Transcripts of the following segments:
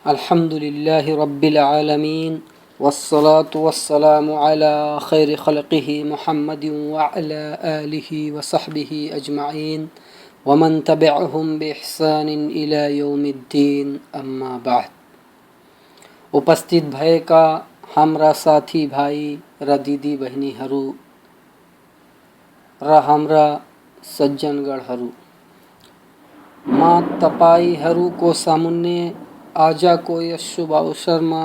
अल्हम्दुलिल्लाहि रब्बिल आलमीन वस्सलातु वस्सलामु अला खैरि खल्क़िहि मुहम्मदिन व अला आलिहि व सहबिहि अजमाइन व मन तबिअहुम बिइहसानिन इला यौमिद्दीन अम्मा बाद। उपस्थित भएका हाम्रा साथी भाइ र दिदी बहिनीहरू र हाम्रा सज्जनगणहरू, म तपाईहरूको सामुन्ने आजको यस शुभ अवसरमा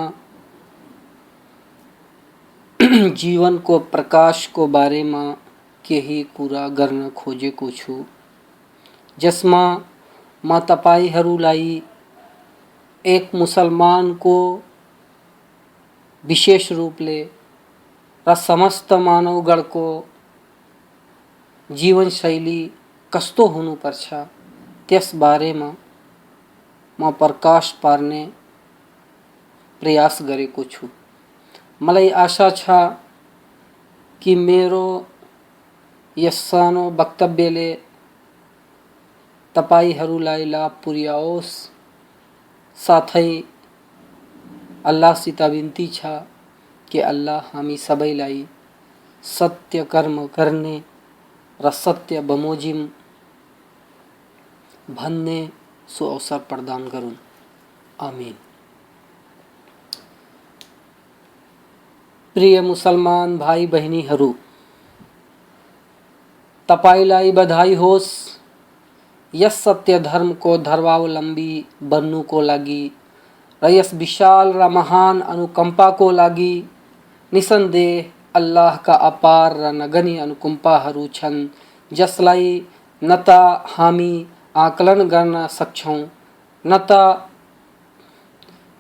जीवनको प्रकाशको बारेमा केही कुरा गर्न खोजेको छु, जसमा म तपाईहरूलाई एक मुसलमानको विशेष रूपले र समस्त मानवगणको जीवनशैली कस्तो हुनुपर्छ त्यस बारेमा म प्रकाश पार्ने प्रयास गरेको छु। मलाई आशा छ कि मेरो यस सानो वक्तव्यले तपाईहरूलाई लाभ पुर्याओस्। साथै अल्लाहसित बिन्ती छ कि अल्लाह हामी सबैलाई सत्य कर्म गर्ने र सत्य बमोजिम भन्ने सो अवसर प्रदान गरून्। आमीन। प्रिय मुसलमान भाइ बहिनीहरू, तपाईलाई बधाई होस् यस सत्य धर्मको धर्मावलम्बी बन्नुको लागि र यस विशाल र महान अनुकम्पाको लागि। निसन्देह अल्लाहका अपार र नगनी अनुकम्पाहरू छन्, जसलाई न त हामी आकलन गर्न सक्छौं न त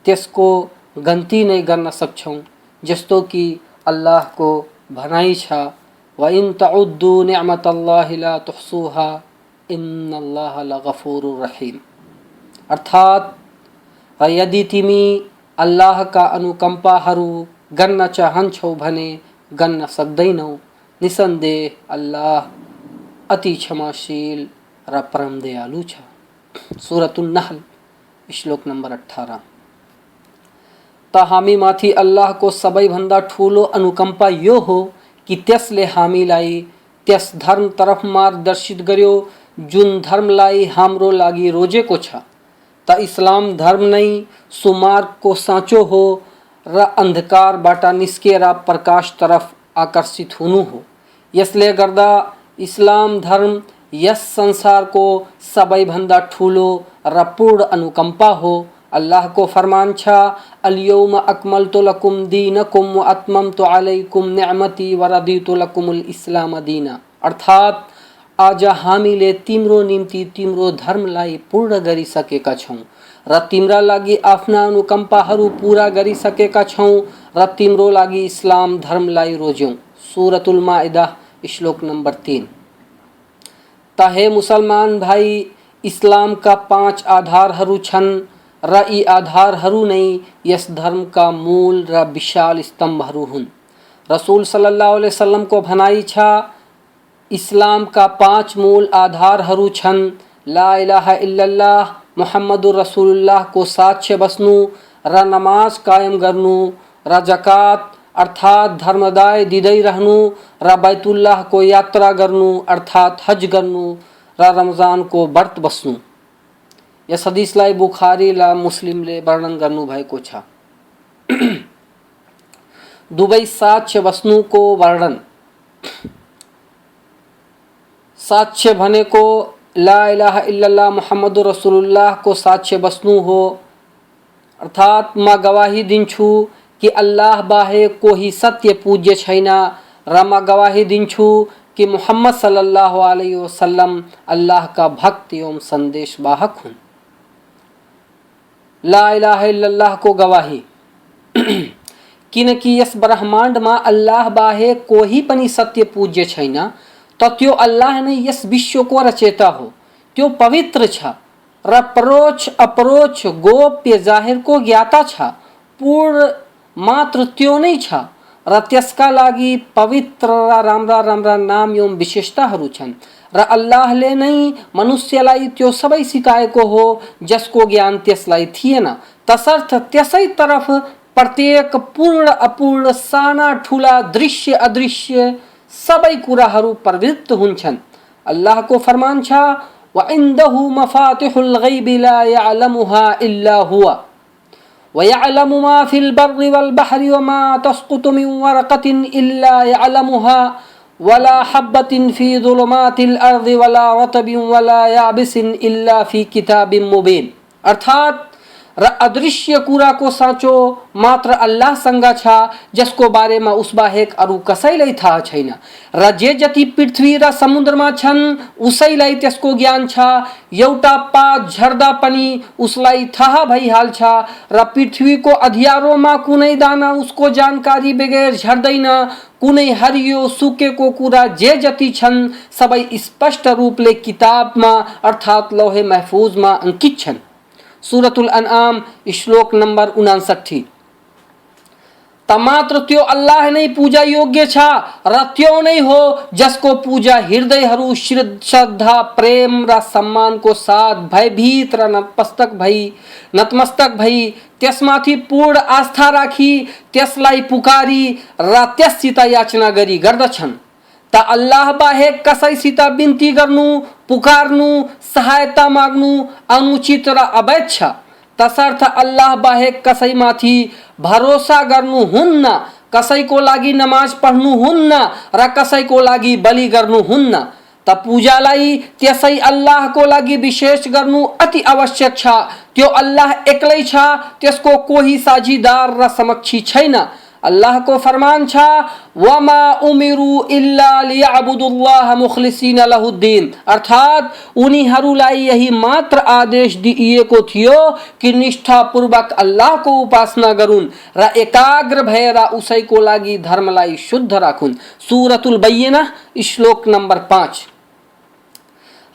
त्यसको गन्ती नै गर्न सक्छौं। जस्तो कि अल्लाहको भनाइ छ, व इन तउद्दु निअमतल्लाहि ला तुहसुहा इन्नल्लाह लगफुरुर रहीम। अर्थात यदि तिमी अल्लाहका अनुकम्पाहरू गन्न चाहन्छौ भने गन्न सक्दैनौ। निसन्देह अल्लाह अति क्षमाशील र परम दयालु छ। सूरतुन नहल श्लोक नम्बर 18। त हामी माथि अल्लाहको सबैभन्दा ठुलो अनुकम्पा यो हो कि त्यसले हामीलाई त्यस धर्म तरफ मार्गदर्शित गर्यो जुन धर्मलाई हाम्रो लागि रोजेको छ। त इस्लाम धर्म नै सुमार्गको साँचो हो र अन्धकारबाट निस्केर प्रकाश तरफ आकर्षित हुनु हो। यसले गर्दा इस्लाम धर्म यस संसारको सबैभन्दा ठुलो र पूर्ण अनुकम्पा हो। अल्लाहको फरमान छ, अल-यौम अक्मलतु लकुम दीनकुम व अत्ममतु अलैकुम निअमती व रदितु लकुमुल इस्लाम दीना। अर्थात आज हामीले तिम्रो निम्ति तिम्रो धर्मलाई पूर्ण गरिसकेका छौं र तिम्रा लागि आफ्ना अनुकम्पाहरू पूरा गरिसकेका छौं र तिम्रो लागि इस्लाम धर्मलाई रोज्यौं। सूरतुल माइदा श्लोक नम्बर 3। त हे मुसलमान भाइ, इस्लामका 5 आधारहरू छन् र यी आधारहरू नै यस धर्मका मूल र विशाल स्तम्भहरू हुन्। रसूल सल्लल्लाहु अलैहि वसल्लमको भनाइ छ, इस्लामका 5 मूल आधारहरू छन्, ला इलाहा इल्लल्लाह मुहम्मदुर रसूलुल्लाहको साक्ष्य बस्नु र नमाज कायम गर्नु र जकात अर्थात धर्मदाय दिँदै रहनु र बैतुल्लाहको यात्रा गर्नु अर्थात हज गर्नु र रमजानको व्रत बस्नु। यस हदिसलाई बुखारी र मुस्लिमले वर्णन गर्नु भएको छ। दुवै साक्ष्य बस्नुको वर्णन। साक्ष्य भनेको ला इलाहा इल्लल्लाह मुहम्मदुर रसूलुल्लाहको साक्ष्य बस्नु हो, अर्थात म गवाही दिन्छु कि अल्लाह बाहेक कोही सत्य पूज्य छैन र म गवाही दिन्छु कि मुहम्मद सल्लल्लाहु अलैहि वसल्लम अल्लाहका भक्त एवं सन्देशवाहक हुन्। ला इलाहा इल्लल्लाह को गवाही। किनकि यस ब्रह्माण्डमा अल्लाह बाहेक कोही पनि सत्य पूज्य छैन, त त्यो अल्लाह नै यस विश्वको रचेता हो। त्यो पवित्र छ र परोक्ष अपरोक्ष गोप्य जाहेरको ज्ञाता छ। पूर्ण मात्र त्यो नै छ र त्यसका लागि पवित्र र राम्रा राम्रा नाम एवं विशेषताहरू छन् र अल्लाहले नै मनुष्यलाई त्यो सबै सिकाएको हो जसको ज्ञान त्यसलाई थिएन। तसर्थ त्यसै तरफ प्रत्येक पूर्ण अपूर्ण साना ठुला दृश्य अदृश्य सबै कुराहरू प्रवृत्त हुन्छन्। अल्लाहको फरमान छ व इन्दहु मफातिहुल गैबि ला यअलमुहा इल्ला हुवा व यअलमु मा फिल बर्रि वल बहरि व मा तस्कुतु मिन वरक़तिन इल्ला यअलमुहा वला हब्बतिन फी ज़ुलुमातिल अर्दि वला रतबिन वला याबिसिन इल्ला फी किताबिन मुबीन। अर्थात र अदृश्य कुराको साँचो मात्र अल्लाहसँग छ, जसको बारेमा उस बाहेक अरू कसैलाई थाहा छैन। र जे जति पृथ्वी र समुद्रमा छन् उसैलाई त्यसको ज्ञान छ। एउटा पात झर्दा पनि उसलाई थाहा भइहाल्छ र पृथ्वीको अँध्यारोमा कुनै दाना उसको जानकारी बगैर झर्दैन। कुनै हरियो सुकेको कुरा जे जति छन् सबै स्पष्ट रूपले किताबमा अर्थात लौहे महफूजमा अंकित छन्। सूरतुल अनआम श्लोक नंबर 59। तमात्र त्यो अल्लाह नै पूजा योग्य छ र त्यो नै हो जसको पूजा हृदयहरू श्रद्धा प्रेम र सम्मानको साथ भयभीत र नतमस्तक भई त्यसमाथि पूर्ण आस्था राखी त्यसलाई पुकारी र त्यससित याचना गरी गर्दछन्। त अल्लाह बाहेक कसैसित बिन्ती गर्नु पुकार्नु सहायता माग्नु अनुचित र अवैध छ। तसर्थ अल्लाह बाहेक कसैमाथि भरोसा गर्नु हुन्न, कसैको लागि नमाज पढ्नु हुन्न र कसैको लागि बलि गर्नु हुन्न। त पूजालाई त्यसै अल्लाहको लागि विशेष गर्नु अति आवश्यक छ। त्यो अल्लाह एक्लै छ, त्यसको कोही साझीदार र समकक्षी छैन। अल्लाह को फरमान छ वमा उमिरु इल्ला लियअबुदुल्लाह मुखलिसिन लहुद्दीन। अर्थात उनीहरूलाई यही मात्र आदेश दिइएको थियो कि निष्ठापूर्वक अल्लाहको उपासना गरून् र एकाग्र भएर उसैको लागि धर्मलाई शुद्ध राखुन्। सूरतुल बय्यिना श्लोक नंबर 5।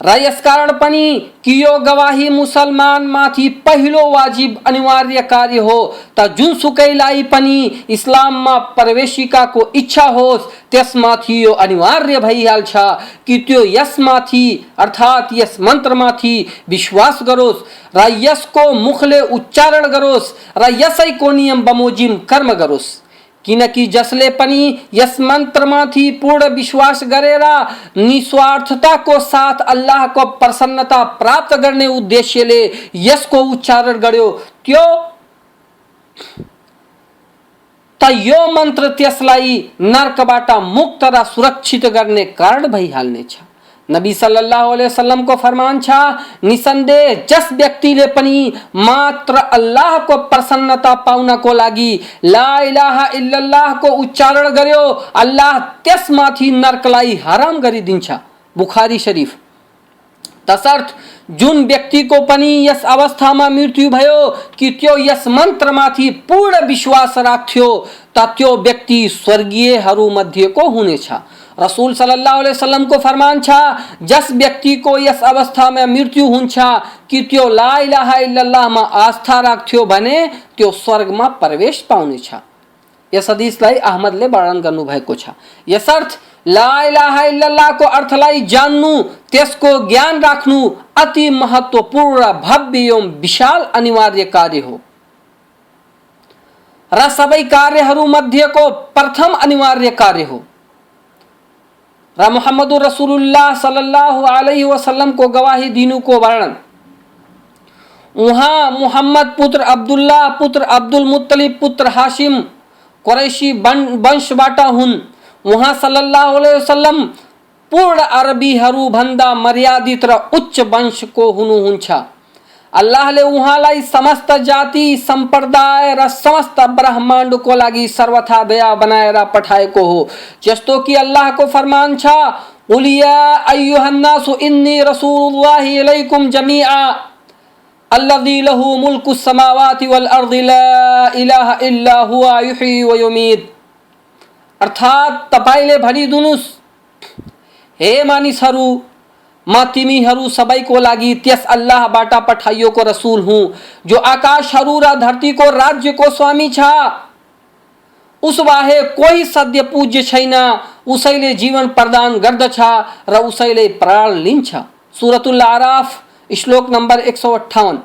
र यसकारण पनि कि यो गवाही मुसलमान माथि पहिलो वाजिब अनिवार्य कार्य हो। त जुनसुकैलाई पनि इस्लाममा प्रवेशिकाको इच्छा होस् त्यसमाथि यो अनिवार्य भइहाल्छ कि त्यो यसमाथि अर्थात यस मन्त्रमाथि विश्वास गरोस् र यसको मुखले उच्चारण गरोस् र यसैको नियम बमोजिम कर्म गरोस्। किनकि जसले पनि यस मन्त्रमाथि पूर्ण विश्वास गरेर निस्वार्थताको साथ अल्लाहको प्रसन्नता प्राप्त गर्ने उद्देश्यले यसको उच्चारण गर्यो त्यो त यो मन्त्र त्यसलाई नरकबाट मुक्त र सुरक्षित गर्ने कारण भइहाल्नेछ। नबी सल्लल्लाहु अलैहि वसल्लम को फरमान छ निसन्देह जस व्यक्तिले पनि मात्र अल्लाहको प्रसन्नता पाउनको लागि ला इलाहा इल्लल्लाह को उच्चारण गर्यो अल्लाह त्यसमाथि नरकलाई हराम गरिदिन्छ। बुखारी शरीफ। तसर्थ जुन व्यक्ति को पनि यस अवस्थामा मृत्यु भयो कि त्यो यस मन्त्रमाथि पूर्ण विश्वास राख्थ्यो त त्यो व्यक्ति स्वर्गीयहरू मध्येको हुनेछ। रसूल सल्लल्लाहु अलैहि वसल्लम को फरमान छ जस व्यक्ति को यस अवस्था में मृत्यु हुन्छ कि त्यो ला इलाहा इल्लल्लाह मा आस्था राख्थ्यो भने त्यो स्वर्गमा प्रवेश पाउनेछ। यस हदीसलाई अहमदले वर्णन गर्नु भएको छ। यसर्थ ला इलाहा इल्लल्लाह को अर्थलाई जान्नु त्यसको ज्ञान राख्नु अति महत्त्वपूर्ण भव्य एवं विशाल अनिवार्य कार्य हो र सबै कार्यहरू मध्येको प्रथम अनिवार्य कार्य हो। र मोहम्मदुर रसूलुल्लाह सल्लल्लाहु अलैहि वसल्लम को गवाही दिनु को वर्णन उहाँ मुहम्मद पुत्र अब्दुल्लाह पुत्र अब्दुल मुत्तलिब पुत्र हाशिम कुरैशी वंशबाट हुन्। उहाँ सल्लल्लाहु अलैहि वसल्लम पूर्ण अरबीहरू भन्दा मर्यादित र उच्च वंशको हुनुहुन्छ। अल्लाहले उहाँलाई समस्त जाति सम्प्रदाय र समस्त ब्रह्माण्डको लागि सर्वथा दया बनाएर पठाएको हो। जस्तो कि अल्लाहको फरमान छ उलिया अय्युहन्नासु इन्नी रसूलुल्लाहि इलैकुम जमीआ अल्लज़ी लहु मुल्कु समावाति वल अर्दि ला इलाहा इल्ला हुवा युह्यी व युमीत। अर्थात तपाईले भनिदिनुस् हे मानिसहरू म तिमीहरू सबैको लागि त्यस अल्लाहबाट पठाइएको रसूल हुँ जो आकाशहरू र धरतीको राज्यको स्वामी छ। उस बाहेक कोही सत्य पूज्य छैन। उसैले जीवन प्रदान गर्दछ र उसैले प्राण लिन्छ। सूरतुल आराफ श्लोक नंबर 158।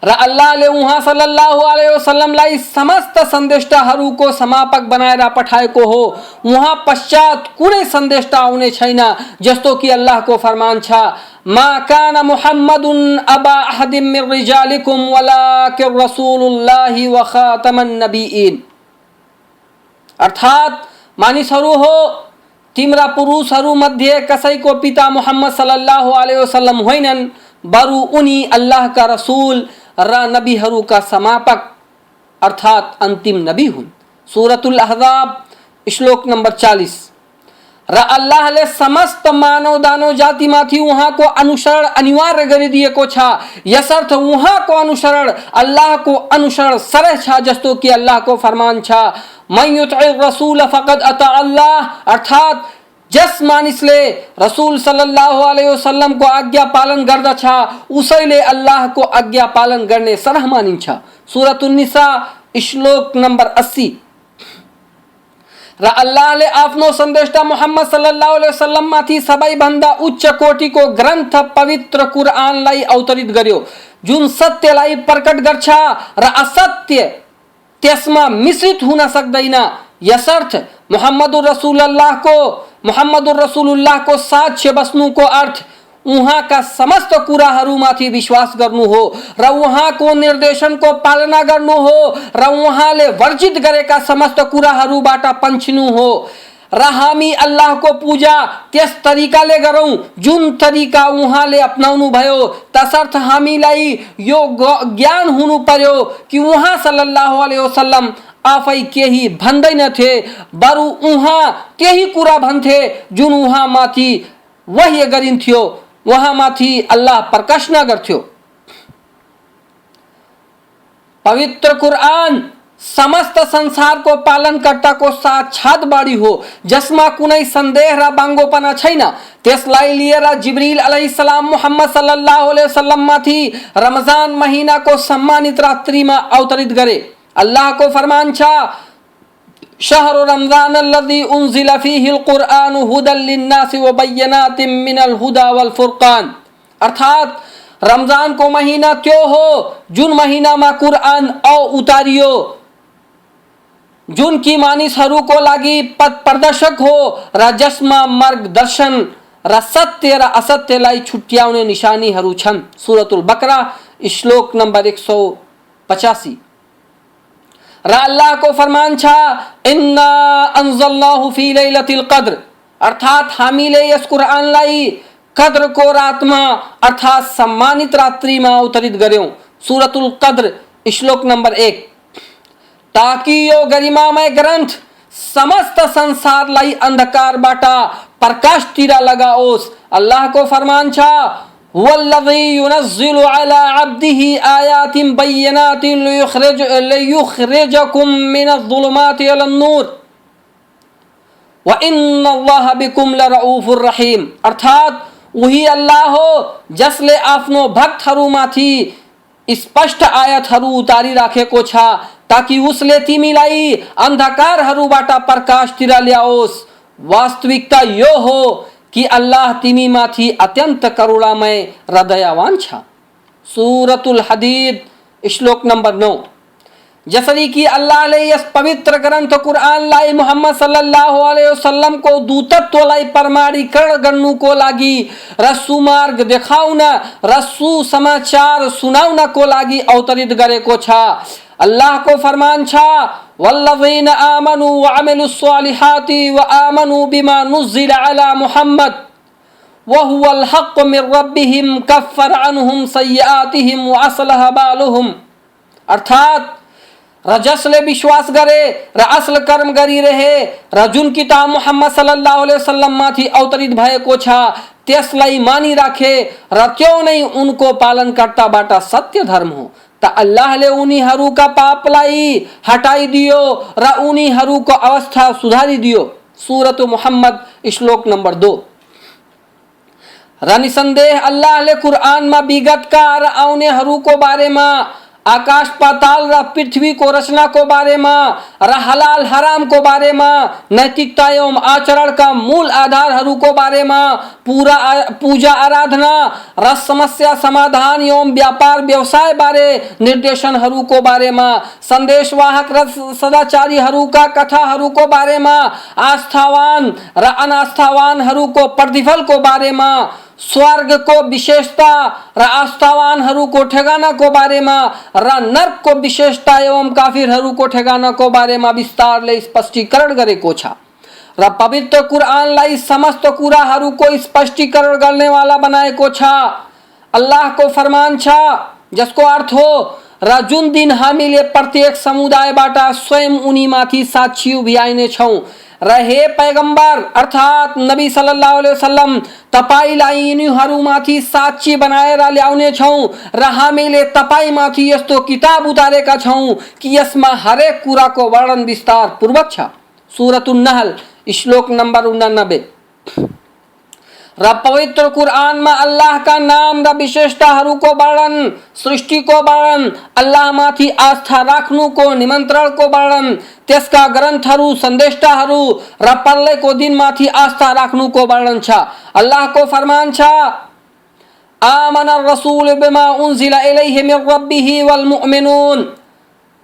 र अल्लाहले उहाँ सल्लल्लाहु अलैहि वसल्लमलाई समस्त सन्देष्टाहरूको समापक बनाएर पठाएको हो। उहाँ पश्चात कुनै सन्देष्टा आउने छैन। जस्तो कि अल्लाहको फरमान छ, मा कान मुहम्मदुन अबा अहदिम मिन रिजालिकुम वलाकिन रसूलुल्लाहि व खातमन नबियिन। अर्थात मानिसहरू हो, तिम्रा पुरुषहरू मध्ये कसैको पिता मोहम्मद सल्लल्लाहु अलैहि वसल्लम होइनन्, बरु उनी अल्लाहका रसूल र नबीहरूका समापक अर्थात अंतिम नबी हुन्। सूरतुल अहज़ाब श्लोक नंबर 40। र अल्लाहले समस्त मानव दानव जातिमाथि उहाँको अनुसरण अनिवार्य गरिदिएको छ। यसर्थ उहाँको अनुसरण अल्लाहको अनुसरण सरह छ। जस्तो कि अल्लाहको फरमान छ, मन युतिइर रसूल फकद अता अल्लाह। अर्थात जस मानिसले रसूल सल्लल्लाहु अलैहि वसल्लम को आज्ञा पालन गर्दछ उसैले अल्लाहको आज्ञा पालन गर्ने सरह मानिन्छ। सूरतुन निसा श्लोक नंबर 80। र अल्लाहले आफ्नो सन्देष्टा मोहम्मद सल्लल्लाहु अलैहि वसल्लम माथि सबैभन्दा उच्च कोटिको ग्रन्थ पवित्र कुरआनलाई अवतरित गर्यो, जुन सत्यलाई प्रकट गर्छ र असत्य त्यसमा मिश्रित हुन सक्दैन। यसर्थ मोहम्मदुर रसूलुल्लाहको साक्ष्य बस्नुको अर्थ उहाँका समस्त कुराहरूमाथि विश्वास गर्नु हो र उहाँको निर्देशनको पालना गर्नु हो र उहाँले वर्जित गरेका समस्त कुराहरूबाट पन्छिनु हो र हामी अल्लाहको पूजा त्यस तरिकाले गरौं जुन तरिका उहाँले अपनाउनु भयो। तसर्थ हामीलाई यो ज्ञान हुनु पर्यो कि उहाँ सल्लल्लाहु अलैहि वसल्लम आफै केही भन्दैनथे, बरु उहाँ त्यही कुरा भन्थे जुन उहाँ माथि वह्य गरिन्थ्यो, उहाँ माथि अल्लाह प्रकाश नगर्थ्यो। पवित्र कुरआन समस्त संसारको पालनकर्ताको साक्षात बाणी हो, जसमा कुनै सन्देह र बाङ्गोपना छैन। त्यसलाई लिएर जिब्रील अलैहिस्सलाम मुहम्मद सल्लल्लाहु अलैहि वसल्लम माथि रमजान महीनाको सम्मानित रात्रिमा अवतरित गरे। अल्लाह को फरमान छ, शहरु रमजान अल्लज़ी उन्ज़िल फ़ीहिल कुरआन हुदल लिन्नासि व बय्यनातिम मिनल हुदा वल फुरक़ान। अर्थात रमजान को महीना त्यो हो जुन महीनामा कुरआन उतारियो, जुन की मानिसहरूको लागि पथ प्रदर्शक हो र जसमा मार्गदर्शन र सत्य र असत्यलाई छुट्याउने निशानीहरू छन्। सूरतुल बकरा श्लोक नंबर 185। र अल्लाह को फरमान छ, इन्ना अंज़लनाहु फी लैलतिल क़द्र। अर्थात हामीले यस कुरआनलाई कद्र को रातमा अर्थात सम्मानित रात्रिमा अवतरित गर्यौं। सूरतुल क़द्र श्लोक नंबर 1। ताकि यो गरिमामय ग्रन्थ समस्त संसारलाई अन्धकारबाट प्रकाशतिर लगाओस्। अल्लाह को फरमान छ, वल्लज़ी युनज़्ज़िलु अला अब्दिही आयातिन बय्यिनातिन लियुख़रिजकुम मिनज़्ज़ुलुमाति इलन्नूर व इन्नल्लाह बिकुम लरऊफ़ुर रहीम। अर्थात वही अल्लाह हो जसले आफ्नो भक्तहरूमाथि स्पष्ट आयतहरू उतारी राखेको छ ताकि उसले तिमीलाई अन्धकारहरूबाट प्रकाशतिर ल्याओस्। वास्तविकता यो हो कि अल्लाह तिमी माथि अत्यंत करुणामय र दयावान छ। सूरतुल हदीद श्लोक नंबर 9। जसरी कि अल्लाहले यस पवित्र ग्रन्थ कुरआनलाई मुहम्मद सल्लल्लाहु अलैहि वसल्लम को दूतत्वलाई प्रमाणीकरण गर्नुको लागि र सुमार्ग देखाउन र सुसमाचार सुनाउनको लागि अवतरित गरेको छ। अल्लाह को फरमान छ, वल्लज़ीना आमनु व अमिलुस सालिहाति व आमनु बिमा नुज़्ज़िल अला मुहम्मद व हुवल हक़्क़ु मिन रब्बिहिम कफ़्फ़र अन्हुम सय्यआतिहिम व असलह बालुहुम। अर्थात र जसले विश्वास गरे र असल कर्म गरिरहे र जुन किताब मुहम्मद सल्लल्लाहु अलैहि वसल्लम माथि अवतरित भएको छ त्यसलाई मानिराखे र त्यो नै उनको पालनकर्ताबाट सत्य धर्म हो, त अल्लाहले उनीहरूका पापलाई हटाइदियो र उनीहरूको अवस्था सुधारिदियो। सूरत मुहम्मद श्लोक नंबर 2। र निसन्देह अल्लाहले कुरआनमा विगतका र आउनेहरूको बारेमा आकाश पाताल र पृथ्वी को रचना को बारे में र हलाल हराम को बारे में नैतिकता एवं आचरण का मूल आधारहरू को बारे में पूजा आराधना र समस्या समाधान एवं व्यापार व्यवसाय बारे निर्देशनहरू को बारे में संदेशवाहक र सदाचारीहरू का कथाहरू को बारे में आस्थावान र अनास्थावानहरू को प्रतिफल को बारे में स्वर्ग को विशेषता र आस्थावानहरू को ठेगाना को बारे में र नर्क को विशेषता एवं काफिरहरू को ठेगाना को बारे में विस्तारले स्पष्टीकरण गरेको छ र पवित्र कुरानलाई समस्त कुराहरू को स्पष्टीकरण गर्ने वाला बनाएको छ। अल्लाह को फरमान छ जसको अर्थ हो र जुन दिन हामीले प्रत्येक समुदायबाट स्वयं उनीमाथि साक्षी उभ्याइने छौं र हे पैगम्बर अर्थात नबी सल्लल्लाहु अलैहि वसल्लम तपाईलाई यिनीहरूमाथि साक्षी बनाएर ल्याउने छौं र हामीले तपाईमाथि यस्तो किताब उतारेका छौं कि यसमा हरेक कुराको वर्णन विस्तार पूर्वक छ। सूरतुन नहल श्लोक नंबर 89। र पवित्र कुरान में अल्लाह का नाम र विशेषताहरू को वर्णन, सृष्टि को वर्णन, अल्लाह माथि आस्था राख्नु को निमन्त्रण को वर्णन, त्यसका ग्रन्थहरू सन्देशताहरू र प्रलयको दिन माथि आस्था राख्नु को वर्णन छ। अल्लाह को फरमान छ आमन रसूल बिमा उन्जिला इलैहि मिन रब्बिहि वल मुमिनून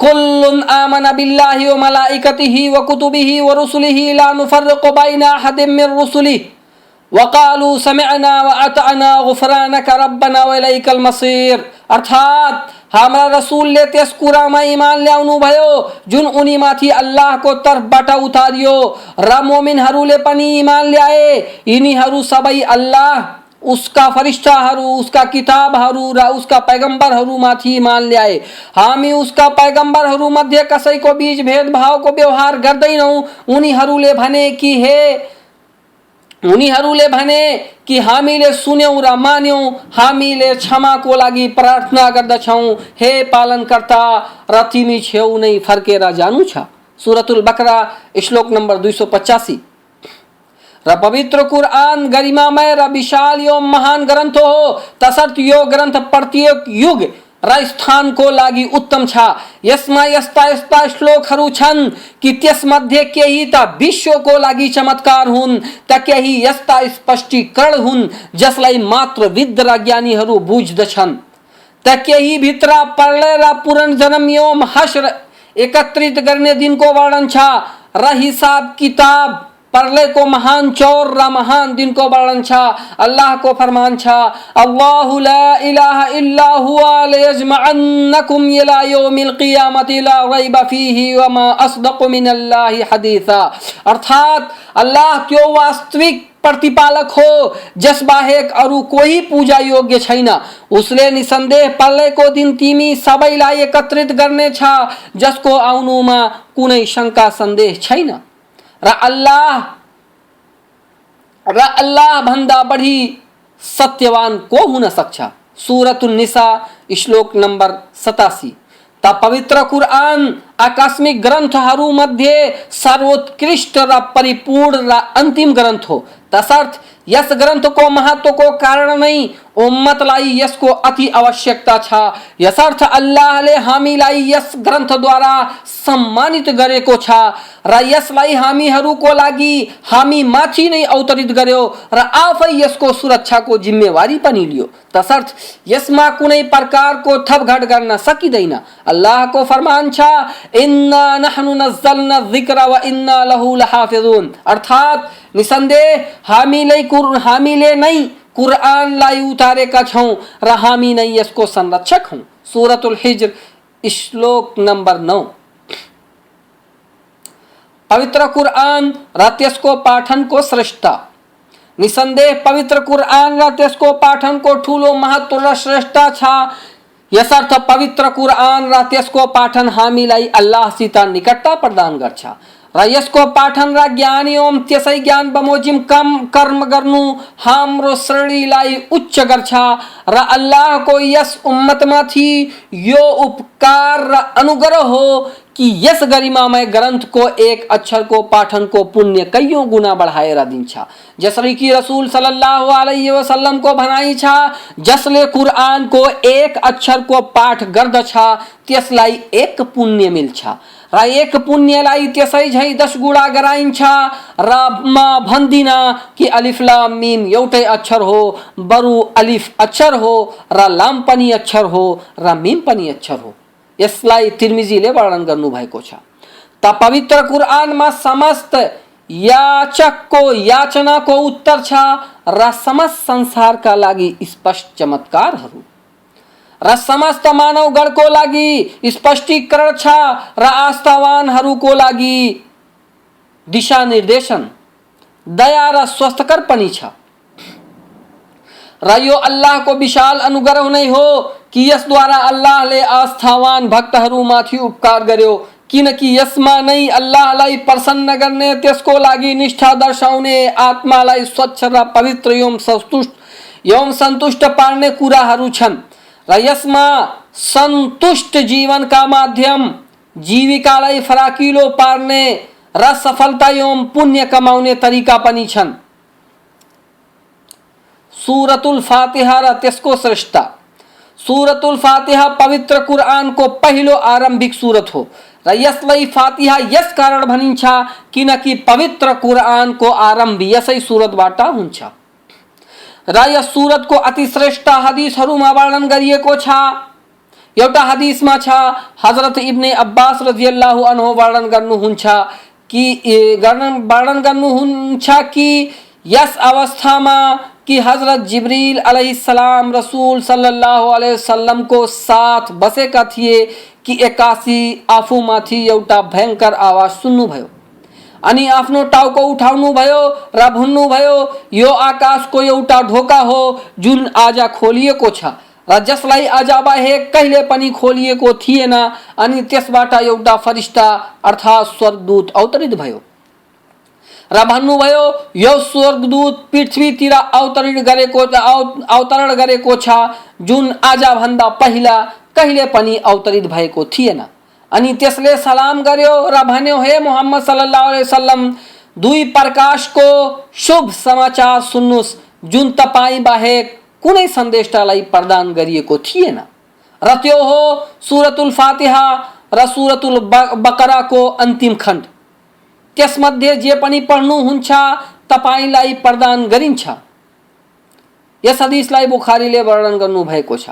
कुल्लुन आमन बिल्लाहि व मलाइकतिहि व कुतुबिहि व रुसुलिहि ला नुफर्रिकु बैना अहदिन मिन रुसुलिहि वकालू समिअना व अतअना गुफरानक रब्बना व इलैकल मसीर। अर्थात हाम्रा रसूलले त्यस कुरामा ईमान ल्याउनु भयो जुन उनीमाथि अल्लाहको तर्फबाट उतारियो र मोमिनहरूले पनि ईमान ल्याए। यिनीहरू सबै अल्लाह, उसका फरिश्ताहरू, उसका किताबहरू र उसका पैगम्बरहरूमाथि ईमान ल्याए। हामी उसका पैगम्बरहरू मध्ये कसैको बीच भेदभावको व्यवहार गर्दैनौं। उनीहरूले भने कि हामीले सुन्यौं र मान्यौं, हामीले क्षमाको लागि प्रार्थना गर्दछौं, हे पालनकर्ता र तिमी छेउ नै फर्केर जानु छ। सूरतुल बकरा श्लोक नंबर 285। र पवित्र कुरान गरिमामय र विशाल एवं महान ग्रन्थ हो, तसर्थ यो ग्रन्थ प्रत्येक युग र स्थान को लागि उत्तम छ। यसमा यस्ता यस्ता श्लोकहरू छन् कि त्यसमध्ये केही त विश्वको लागि चमत्कार हुन् त केही यस्ता स्पष्टीकरण हुन् जसलाई मात्र विद्ध र ज्ञानीहरू बुझ्दछन् त केही भित्र प्रलय र पुनर्जन्म एवं हश्र एकत्रित गर्ने दिनको वर्णन छ र हिसाब किताब प्रलय को महान चौर र महान दिन को वर्णन छ। अल्लाह को फरमान छ अल्लाहु ला इलाहा इल्ला हुवा लयजमअन्नकुम इला यौमिल क़ियामति ला रैब फीहि व मा अस्दक़ु मिनल्लाहि हदीसा। अर्थात अल्लाह क्यों वास्तविक प्रतिपालक हो जस बाहेक अरू कोही पूजा योग्य छैन। उसले निसन्देह प्रलय को दिन तिमी सबैलाई एकत्रित गर्ने छ जसको आउनुमा कुनै शंका सन्देह छैन र अल्लाह भन्दा बढी सत्यवान को हुन सक्छ। सूरतुन निसा श्लोक नंबर 87। त पवित्र कुरान आकस्मिक ग्रन्थहरू मध्ये सर्वोत्कृष्ट र परिपूर्ण र अन्तिम ग्रन्थ हो। तसर्थ यस ग्रन्थको महत्वको कारण नै उम्मतलाई यसको अति आवश्यकता छ। यसर्थ अल्लाहले हामीलाई यस ग्रन्थद्वारा सम्मानित गरेको छ र यसलाई हामीहरूको लागि हामी माथि नै अवतरित गर्यो र आफै यसको सुरक्षाको जिम्मेवारी पनि लियो। तसर्थ यसमा कुनै प्रकारको थपघट गर्न सकिँदैन। अल्लाहको फरमान छ इन्ना नहनु नज़्ज़लना ज़िक्र व इन्ना लहु लहाफिज़ून। अर्थात निसन्देह हामीले नै कुरानलाई उतारेका छौं र हामी नै यसको संरक्षक हौं। सूरतुल हिज्र श्लोक नंबर 9। पवित्र कुरान र त्यसको पाठनको श्रेष्ठता। निसन्देह पवित्र कुरान र त्यसको पाठनको ठूलो महत्व र श्रेष्ठता छ। यसर्थ पवित्र कुरान र त्यसको पाठन हामीलाई अल्लाहसित निकटता प्रदान गर्छ र यसको पाठन र ज्ञान एवं त्यसै ज्ञान बमोजिम कर्म गर्नु हाम्रो श्रेणीलाई उच्च गर्छ र अल्लाहको यस उम्मतमाथि यो उपकार र अनुग्रह हो कि यस गरिमामय ग्रंथ को एक अक्षर को पाठन को पुण्य कईयों गुना बढ़ाए दिन छा। जसरी की रसूल सल्लल्लाहु अलैहि वसल्लम को भनाई छा जसले कुरान को एक अक्षर को पाठ गर्द छा त्यसलाई एक पुण्य मिल छा र एक पुण्यलाई त्यसै झै 10 गुणा गराइन्छ र म भन्दिना कि अलिफ लाम मीम एउटै अक्षर हो, बरु अलिफ अक्षर हो र लाम पनि अक्षर हो र मीम पनि अक्षर हो। यसलाई तिर्मिजीले वर्णन गर्नु भएको छ। त पवित्र कुरानमा समस्त याचकको याचनाको उत्तर छ र समस्त संसारका लागि स्पष्ट चमत्कारहरू र समस्त मानवगणको लागि स्पष्टीकरण छ र आस्थावानहरूको लागि दिशा निर्देशन दया र स्वस्थकर पनि छ। र यो अल्लाहको विशाल अनुग्रह नै हो कि यसद्वारा अल्लाहले आस्थावान भक्तहरूमाथि उपकार गर्यो, किनकि यसमा नै अल्लाहलाई प्रसन्न गर्ने त्यसको लागि निष्ठा दर्शाउने आत्मालाई स्वच्छ र पवित्र एवं सन्तुष्ट पार्ने कुराहरू छन् र यसमा सन्तुष्ट जीवनका माध्यम जीविकालाई फराकिलो पार्ने र सफलता एवं पुण्य कमाउने तरिका पनि छन्। सूरतुल फातिहा र त्यसको श्रेष्ठता। सूरतुल फातिहा पवित्र कुरानको पहिलो आरम्भिक सूरत हो र यसलाई फातिहा यस कारण भनिन्छ किनकि पवित्र कुरानको आरम्भ यसै सूरतबाट हुन्छ र यस सूरतको अति श्रेष्ठ हदीसहरूमा वर्णन गरिएको छ। एउटा हदीसमा छ हजरत इब्ने अब्बास रजियल्लाहु अन्हु वर्णन गर्नुहुन्छ कि यस अवस्थामा कि हजरत जिब्रील अलैहिस्सलाम रसूल सल्लल्लाहु अलैहि वसल्लम को साथ बसेका थिए कि एक्कासी आफूमाथि एउटा भयंकर आवाज सुन्नुभयो अनि आफ्नो टाउको उठाउनु भयो र भन्नुभयो यो आकाशको एउटा ढोका हो जुन आज खोलिएको छ र जसलाई आज बाहेक कहिले पनि खोलिएको थिएन अनि त्यसबाट एउटा फरिश्ता अर्थात् स्वर्गदूत अवतरित भयो र भन्नुभयो यो स्वर्गदूत पृथ्वीतिर अवतरण गरेको छ जुन आज भन्दा पहिला कहिले पनि अवतरित भएको थिएन। अनि त्यसले सलाम गर्यो र भन्यो हे मोहम्मद सल्लल्लाहु अलैहि वसल्लम दुई प्रकाशको शुभ समाचार सुन्नुस् जुन तपाई बाहेक कुनै सन्देशटालाई प्रदान गरिएको थिएन र त्यो हो सूरतुल फातिहा र सूरतुल बकराको अन्तिम खण्ड। त्यसमध्ये जे पनि पढ्नुहुन्छ तपाईलाई प्रदान गरिन्छ। यस हदीसलाई बुखारीले वर्णन गर्नु भएको छ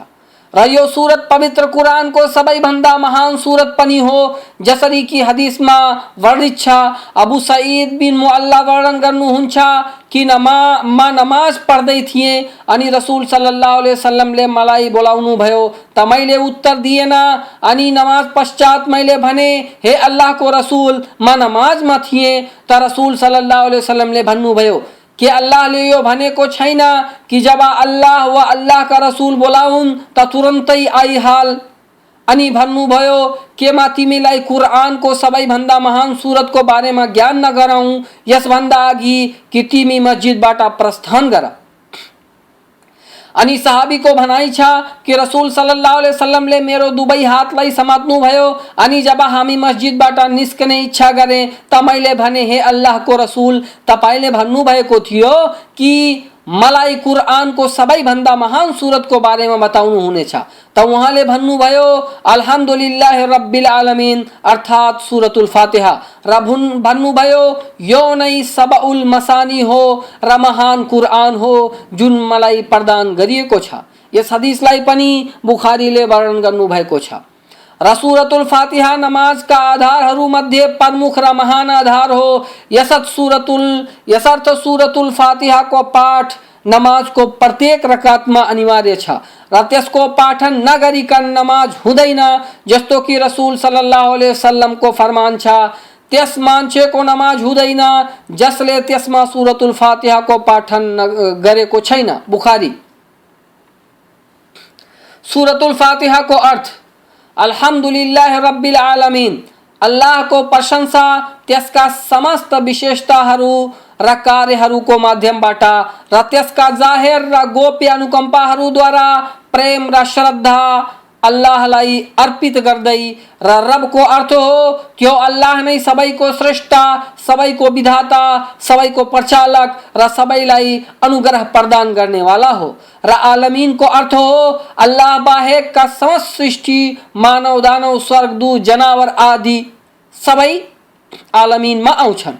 र यो सूरत पवित्र कुरानको सबैभन्दा महान सूरत पनि हो। जसरी कि हदीसमा वर्णित छ अबू सईद बिन मुअल्ला वर्णन गर्नुहुन्छ कि नमाज पढ्दै थिए अनि रसूल सल्लल्लाहु अलैहि वसल्लमले मलाई बोलाउनु भयो त मैले उत्तर दिएन अनि नमाज पश्चात मैले भने हे अल्लाहको रसूल म नमाजमा थिए त रसूल सल्लल्लाहु अलैहि वसल्लमले भन्नुभयो कि अल्लाहले यो भनेको छैन कि जब अल्लाह व अल्लाह का रसूल बोलाउन् त तुरन्तै आइहाल अनि भन्नुभयो के म तिमीलाई कुरानको सबैभन्दा महान सूरतको बारेमा ज्ञान नगराउँ यसभन्दा अघि कि तिमी मस्जिदबाट प्रस्थान गर। अनि सहाबीको भनाइ छ कि रसूल सल्लल्लाहु अलैहि वसल्लमले मेरो दुवै हातलाई समात्नु भयो अनि जब हामी मस्जिदबाट निस्कने इच्छा गरे त मैले भने हे अल्लाहको रसूल तपाईले भन्नु भएको थियो कि मलाई कुरानको सबैभन्दा महान सूरतको बारेमा बताउनु हुनेछ त उहाँले भन्नुभयो अल्हम्दुलिल्लाह रब्बिल आलमीन अर्थात सूरतुल फातिहा र भन्नुभयो यो नै सबउल मसानी हो र महान कुरान हो जुन मलाई प्रदान गरिएको छ। यस हदीसलाई पनि बुखारीले वर्णन गर्नु भएको छ र सूरतुल फातिहा नमाजका आधारहरू मध्ये प्रमुख र महान आधार हो। यसर्थ सूरतुल फातिहा को पाठ नमाजको प्रत्येक रकातमा अनिवार्य छ र त्यसको पाठन नगरिकन नमाज हुँदैन जस्तो कि रसूल सल्लल्लाहु अलैहि वसल्लम को फरमान छ त्यस मान्छेको नमाज हुँदैन जसले त्यसमा सूरतुल फातिहा को पाठन गरेको छैन। बुखारी। सूरतुल फातिहा को अर्थ अल्हम्दुलिल्लाह रब्बिल आलमीन अल्लाह को प्रशंसा त्यसका समस्त विशेषताहरू र कार्यहरूको माध्यमबाट र त्यसका जाहेर र गोप्य अनुकम्पाहरूद्वारा प्रेम र श्रद्धा अल्लाह लाई अर्पित कर दई। रब को अर्थ हो क्यों अल्लाह ने सबई को सृष्टा, सबई को विधाता, सबई को प्रचालक र सबई लाई अनुग्रह प्रदान करने वाला हो। र आलमीन को अर्थ हो अल्लाह बाहेक का समस्त सृष्टि, मानव दानव स्वर्गदूत जनावर आदि सबई आलमीन में आउँछन्।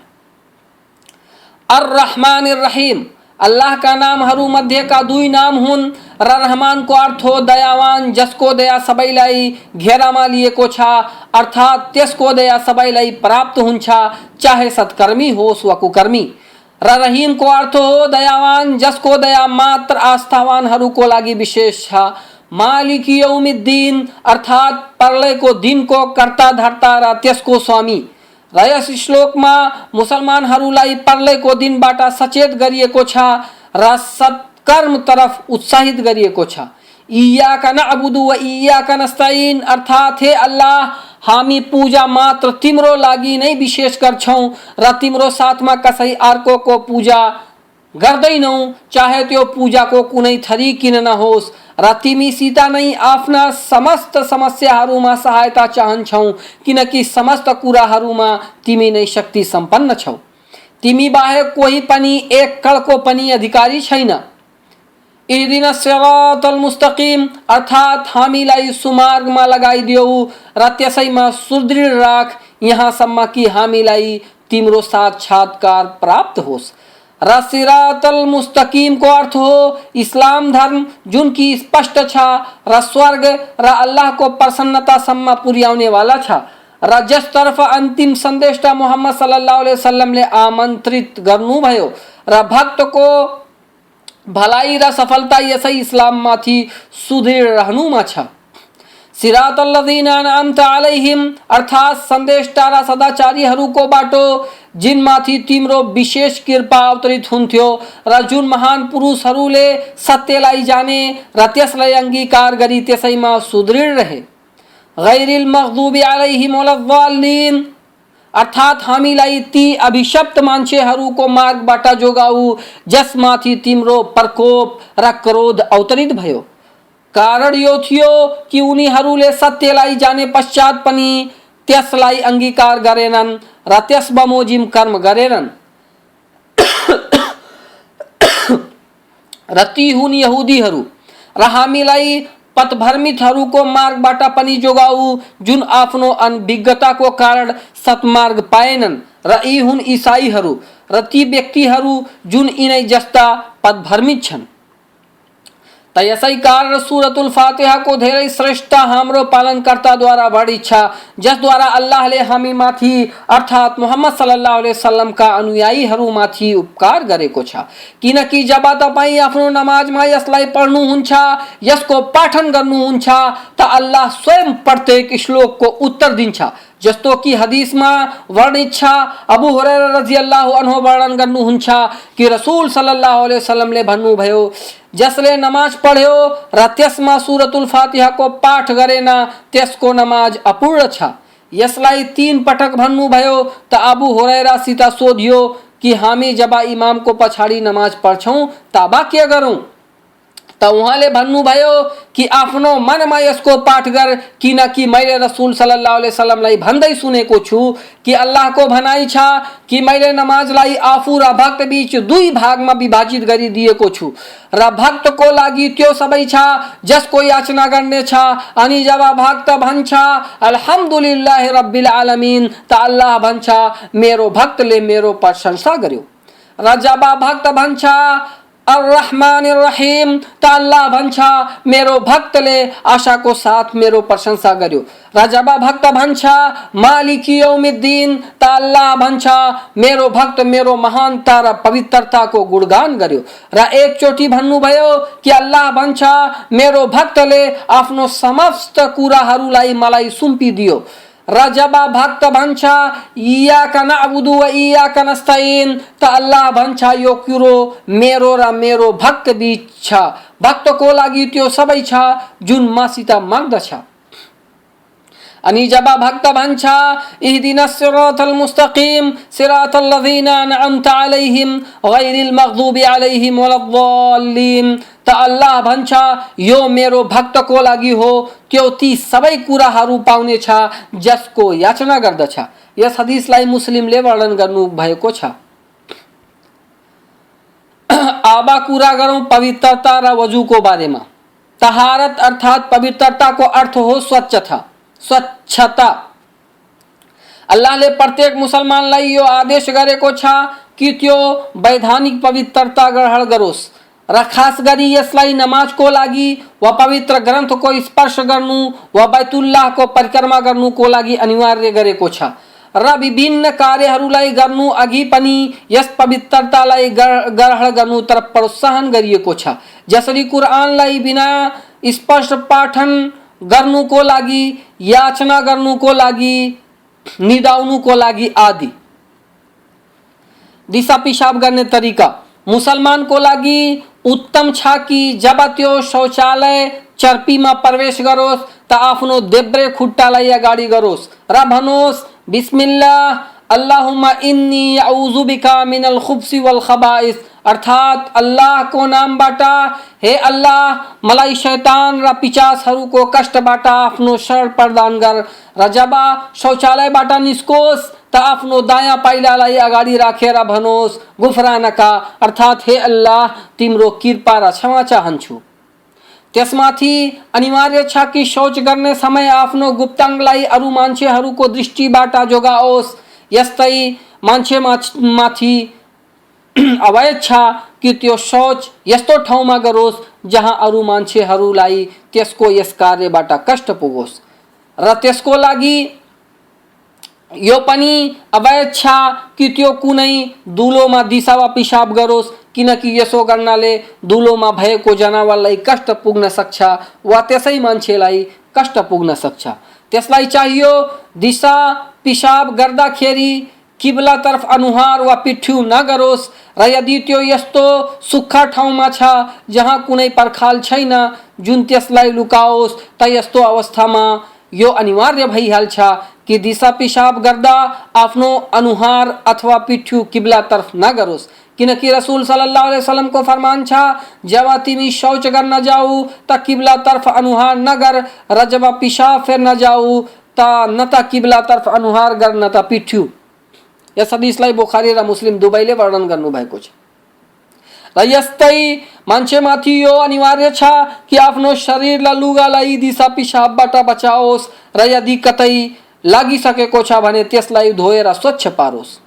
अर रहमान रहीम अल्लाह का नाम हरू मध्य का दुई नाम हुन्। र रहमान को अर्थ हो दयावान, जसको दया सबैलाई घेरामा लिएको छ, अर्थात त्यसको दया सबैलाई प्राप्त हुन्छ, चाहे सत्कर्मी होस् वा कुकर्मी। र रहीम को अर्थ हो दयावान, जसको दया मात्र आस्थावानहरूको लागि विशेष छ। मालिक यौमिद्दीन अर्थात प्रलयको दिनको कर्ता धर्ता र त्यसको स्वामी। र यस श्लोकमा मुसलमानहरूलाई प्रलयको दिनबाट सचेत गरिएको छ र सत्कर्म तरफ उत्साहित गरिएको छ। इय्याका नअबुदु व इय्याका नस्तईन अर्थात हे अल्लाह, हामी पूजा मात्र तिम्रो लागि नै विशेष गर्छौं र तिम्रो साथमा कसै अर्कोको पूजा गर्दैनौ, चाहे त्यो पूजाको कुनै थरी किन नहोस्। र तिमीसित नै आफ्ना समस्त समस्याहरूमा सहायता चाहन्छौ, किनकि समस्त कुराहरूमा तिमी नै शक्ति सम्पन्न छौ। तिमी बाहेक कोही पनि एक कणको पनि अधिकारी छैन। इहदिना सिरातल मुस्तकिम अर्थात हामीलाई सुमार्गमा लगाइदेऊ र त्यसैमा सुदृढ राख, यहाँसम्म कि हामीलाई तिम्रो साक्षात्कार प्राप्त होस्। र सिरातल मुस्तकीम को अर्थ हो इस्लाम धर्म, जुन की स्पष्ट छ र स्वर्ग र अल्लाह को प्रसन्नतासम्म पुर्याउने वाला छ र जसतर्फ अन्तिम सन्देशटा मोहम्मद सल्लल्लाहु अलैहि वसल्लमले आमन्त्रित गर्नुभयो र भक्तको भलाइ र सफलता यसै इस्लाममाथि सुदृढ रहनुमा छ। सिरातल लज़ीना अनअमता अलैहिम अर्थात सन्देशटा र सदाचारीहरूको बाटो, जिनमाथि तिम्रो विशेष कृपा अवतरित हुन्थ्यो र जुन महान पुरुषहरूले सत्यलाई जाने र त्यसलाई अंगीकार गरी त्यसैमा सुदृढ रहे। गैरिल मग्दुबी अलैहिम वलद्दालिन अर्थात हामीलाई ती अभिशप्त मान्छेहरूको मार्गबाट जोगाऊ जसमाथि तिम्रो प्रकोप र क्रोध अवतरित भयो। कारण यो थियो कि उनीहरूले सत्यलाई जाने पश्चात पनि त्यसलाई अंगीकार गरेनन् र त्यस बमोजिम कर्म गरेनन्। र ती हुन् यहुदीहरू। र हामीलाई पथभ्रमितहरूको मार्गबाट पनि जोगाऊ जुन आफ्नो अनभिज्ञताको कारण सत्मार्ग पाएनन्। र यी हुन् ईसाईहरू र ती व्यक्तिहरू जुन यिनै जस्ता पथभ्रमित छन्। त यसै कारण सूरतुल फातिहा को धेरै श्रेष्ठ हाम्रो पालनकर्ताद्वारा वर्णित छ, जसद्वारा अल्लाहले हामीमाथि अर्थात मोहम्मद सल्लल्लाहु अलैहि वसल्लमका अनुयायीहरूमाथि उपकार गरेको छ। किनकि जब तपाईँ आफ्नो नमाजमा यसलाई पढ्नुहुन्छ, यसको पाठन गर्नुहुन्छ, त अल्लाह स्वयं प्रत्येक श्लोकको उत्तर दिन्छ। जस्तो कि हदीसमा वर्णित छ, अबू हुरैरा रज़ियल्लाहु अन्हु वर्णन गर्नुहुन्छ कि रसूल सल्लल्लाहु अलैहि वसल्लमले भन्नुभयो, जसले नमाज पढ्यो र त्यसमा सूरतुल फातिहा को पाठ गरेन त्यसको नमाज अपूर्ण छ। यसलाई 3 पटक भन्नुभयो। त अबू हुरैरासित सोधियो कि हामी जब इमामको पछाडि नमाज पढ्छौं तब के गरौं? त उहाँले भन्नुभयो कि आफ्नो मनमा यसको पाठ गर, किनकि मैले रसूल सल्लल्लाहु अलैहि वसल्लमलाई भन्दै सुनेको छु कि अल्लाहको भनाइ छ कि मैले नमाजलाई आफू र भक्त बीच 2 भागमा विभाजित गरिदिएको छु र भक्तको लागि त्यो सबै छ जसको याचना गर्ने छ। अनि जब भक्त भन्छ अल्हम्दुलिल्लाहि रब्बिल आलमीन, त अल्लाह भन्छ मेरो भक्तले मेरो प्रशंसा गर्यो। र जब भक्त भन्छ अर्रहमानिर रहीम, त अल्लाह भन्छ मेरो भक्तले आशाको साथ मेरो प्रशंसा गर्यो। र जब भक्त भन्छ मालिकी यौमिद्दीन, त अल्लाह भन्छ मेरो भक्त मेरो महानता र पवित्रताको गुणगान गर्यो। र एकचोटि भन्नुभयो कि अल्लाह भन्छ मेरो भक्तले आफ्नो समस्त कुराहरूलाई मलाई सुम्पिदियो। र जब भक्त भन्छ इय्याका नअबुदु व इय्याका नस्तईन, त अल्लाह भन्छ यो कुरो मेरो र मेरो भक्त बीच छ। भक्तको लागि त्यो सबै छ जुन मसित माग्दछ। अनि जब भक्त भन्छ इहदिना सिरातल मुस्तकीम सिरातल लज़ीना अनअमता अलैहिम गैरिल मग्दुबी अलैहिम वलद्दालिन, त अल्लाह भन्छ यो मेरो भक्तको लागि हो, त्यो ती सबै कुराहरू पाउनेछ जसको याचना गर्दछ। यस हदिसलाई मुस्लिमले वर्णन गर्नु भएको छ। अब कुरा गरौं पवित्रता र वजूको बारेमा। तहारत अर्थात पवित्रताको अर्थ हो स्वच्छता। अल्लाहले प्रत्येक मुसलमानलाई यो आदेश गरेको छ कि त्यो वैधानिक पवित्रता ग्रहण गरोस् र खास गरी यसलाई नमाजको लागि वा पवित्र ग्रन्थको स्पर्श गर्नु वा बैतुल्लाहको परिक्रमा गर्नुको लागि अनिवार्य गरेको छ र विभिन्न कार्यहरूलाई गर्नु अघि पनि यस पवित्रतालाई ग्रहण गर्नु तर्फ प्रोत्साहन गरिएको छ। जसरी कुरानलाई बिना स्पष्ट पाठन गर्नुको लागि, याचना गर्नुको लागि, निदाउनुको लागि आदि। दिशा पिशाब गर्ने तरिका मुसलमानको लागि उत्तम छ कि जब त्यो शौचालय चर्पीमा प्रवेश गरोस् त आफ्नो देब्रे खुट्टालाई अगाडि गरोस् र भनोस् बिस्मिल्लाह अल्लाहुम्मा इन्नी अऊज़ु बिका मिनल खुब्सी वल खबाइस, अर्थात अल्लाहको नामबाट हे अल्लाह मलाई शैतान र पिचासहरूको कष्टबाट आफ्नो शरण प्रदान गर र जब शौचालयबाट निस्कोस् त आफ्नो दायाँ पाइलालाई अगाडि राखेर भनोस् गुफरानका, अर्थात हे अल्लाह तिम्रो कृपा र क्षमा चाहन्छु। त्यसमाथि अनिवार्य छ कि शौच गर्ने समय आफ्नो गुप्ताङ्गलाई अरू मान्छेहरूको दृष्टिबाट जोगाओस्। यस्तै मान्छेमाथि अवैध छ कि त्यो शौच यस्तो ठाउँमा गरोस् जहाँ अरू मान्छेहरूलाई त्यसको यस कार्यबाट कष्ट पुगोस् र त्यसको लागि यो पनि अवैध छ कि त्यो कुनै दुलोमा दिसा वा पिसाब गरोस्, किनकि यसो गर्नाले दुलोमा भएको जनावरलाई कष्ट पुग्न सक्छ वा त्यसै मान्छेलाई कष्ट पुग्न सक्छ। त्यसलाई चाहियो दिसा पिसाब गर्दाखेरि किबला तर्फ अनुहार वा पिठ्यू नगरोस् र यदि त्यो यस्तो सुक्खा ठाउँमा छ जहाँ कुनै पर्खाल छैन जुन त्यसलाई लुकाओस् त यस्तो अवस्थामा यो अनिवार्य भइहाल्छ कि दिशा पिसाब गर्दा आफ्नो अनुहार अथवा पिठ्यू किबला तर्फ नगरोस्, किनकि रसूल सल्लल्लाहु अलैहि वसल्लम को फरमान छ जब तिमी शौच गर्न जाऊ त किबला तर्फ अनुहार नगर र जब पिसाब फेर्न जाऊ त न त किबला तर्फ अनुहार गर न त पिठ्यू। यस हदिसलाई बुखारी र मुस्लिम दुवैले वर्णन गर्नु भएको छ। र यस्तै मान्छेमाथि यो अनिवार्य छ कि आफ्नो शरीरलाई लुगालाई दिशा पिसाबबाट बचाओस् र यदि कतै लागिसकेको छ भने त्यसलाई धोएर स्वच्छ पारोस्।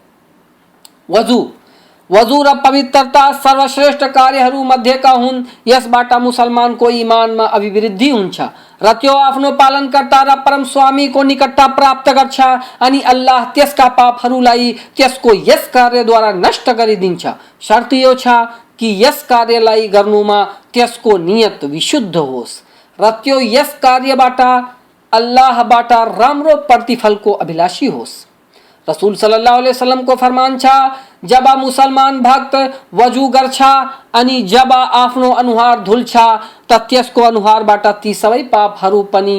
वजू र पवित्रता सर्वश्रेष्ठ कार्यहरू मध्येका हुन्। यसबाट मुसलमानको इमानमा अभिवृद्धि हुन्छ र त्यो आफ्नो पालनकर्ता र परम स्वामीको निकटता प्राप्त गर्छ अनि अल्लाह त्यसका पापहरूलाई त्यसको यस कार्यद्वारा नष्ट गरिदिन्छ। शर्त यो छ कि यस कार्यलाई गर्नुमा त्यसको नियत विशुद्ध होस् र त्यो यस कार्यबाट अल्लाहबाट राम्रो प्रतिफलको अभिलाषी होस्। रसूल सल्लल्लाहु अलैहि वसल्लम को फरमान छ जब मुसलमान भक्त वजू गर्छ अनि जब आफ्नो अनुहार धुल्छ त त्यसको अनुहारबाट ती सबै पापहरू पनि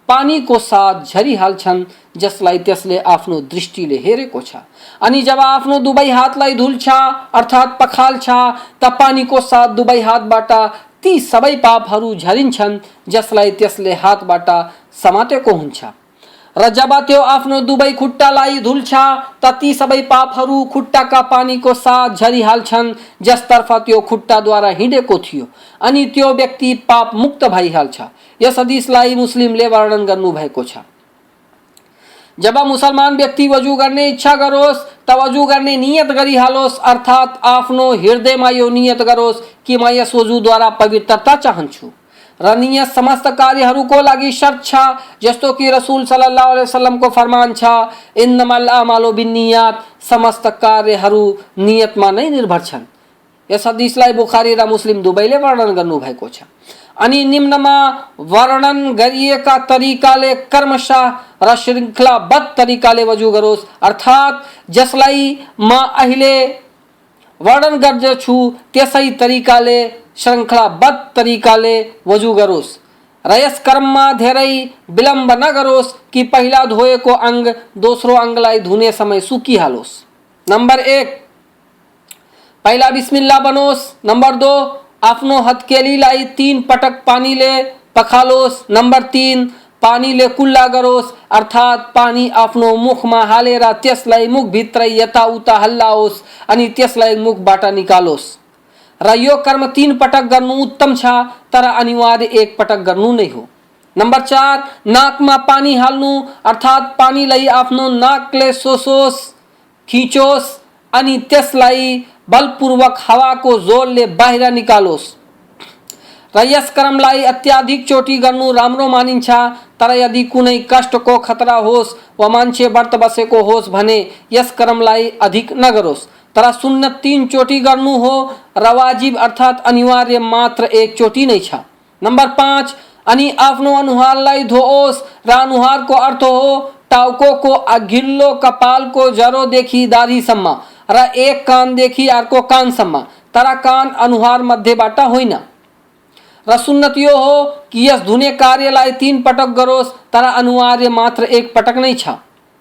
पानीको साथ झरिहाल्छन् जसलाई त्यसले आफ्नो दृष्टिले हेरेको छ। अनि जब आफ्नो दुवै हातलाई धुल्छ अर्थात पखाल्छ त पानीको साथ दुवै हातबाट ती सबै पापहरू झरिन्छन् जसलाई त्यसले हातबाट समातेको हुन्छ र जब त्यो आफ्नो दुवै खुट्टालाई धुल्छ त ती सबै पापहरू खुट्टाका पानीको साथ झरिहाल्छन् जसतर्फ त्यो खुट्टाद्वारा हिँडेको थियो अनि त्यो व्यक्ति पाप मुक्त भइहाल्छ। यस हदिसलाई मुस्लिमले वर्णन गर्नु भएको छ। जब मुसलमान व्यक्ति वजू गर्ने इच्छा गरोस् त वजू गर्ने नियत गरिहालोस्, अर्थात आफ्नो हृदयमा यो नियत गरोस् कि म यस वजूद्वारा पवित्रता चाहन्छु र नियत समस्त कार्यहरूको लागि शर्त छ। जस्तो कि रसूल सल्लल्लाहु अलैहि वसल्लम को फरमान छ इन्नमल आमालु बिन्नियात, समस्त कार्यहरू नियतमा नै निर्भर छन्। यस हदिसलाई बुखारी र मुस्लिम दुवैले वर्णन गर्नु भएको छ। अनि निम्नमा वर्णन गरिएका तरिकाले कर्मशः र श्रृङ्खलाबद्ध तरिकाले वजू गरोस्, अर्थात जसलाई म अहिले वर्णन गर्दैछु त्यसै तरिकाले श्रृङ्खलाबद्ध तरिकाले वजू गरोस् र यस क्रममा धेरै विलम्ब नगरोस् कि पहिला धोएको अंग दोस्रो अंगलाई धुने समय सुकिहालोस्। नंबर 1 पहिला बिस्मिल्लाह बनोस्। नंबर 2 आपनो हथकेलीलाई 3 पटक पानीले पखालोस्। नम्बर 3 पानीले कुल्ला गरोस्, अर्थात् पानी आफ्नो मुखमा हालेर त्यसलाई मुखभित्रै यताउता हल्लाओस् अनि त्यसलाई मुखबाट निकालोस्। र यो कर्म 3 पटक गर्नु उत्तम छ, तर अनिवार्य 1 पटक गर्नु नै हो। नम्बर 4 नाकमा पानी हाल्नु, अर्थात् पानीलाई आफ्नो नाकले सोसोस्, खिचोस् अनि त्यसलाई बलपूर्वक हावाको जोरले बाहिर निकालोस्। र यस कर्मलाई अत्याधिक चोटी गर्नु राम्रो मानिन्छ, तर यदि कुनै कष्टको खतरा होस् वा मान्छे व्रत बसेको होस् भने यस कर्मलाई अधिक नगरोस्। तर सुन्नत 3 चोटी गर्नु हो र वाजिब अर्थात् अनिवार्य मात्र 1 चोटी नै छ। नम्बर 5 अनि आफ्नो अनुहारलाई धोओस्, र अनुहारको अर्थ हो टाउको अघिल्लो कपालको जरोदेखि दाढीसम्म र एक कानदेखि अर्को कानसम्म, तर कान अनुहार मध्यबाट होइन। र सुन्नत यो हो कि यस धुने कार्यलाई 3 पटक गरोस्, तर अनिवार्य मात्र 1 पटक नै छ।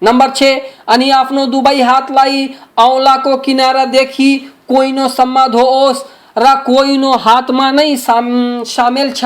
नम्बर 6 अनि आफ्नो दुवै हातलाई औँलाको किनारादेखि कोइनोसम्म धोओस्, र कोइनो हातमा नै सामेल छ,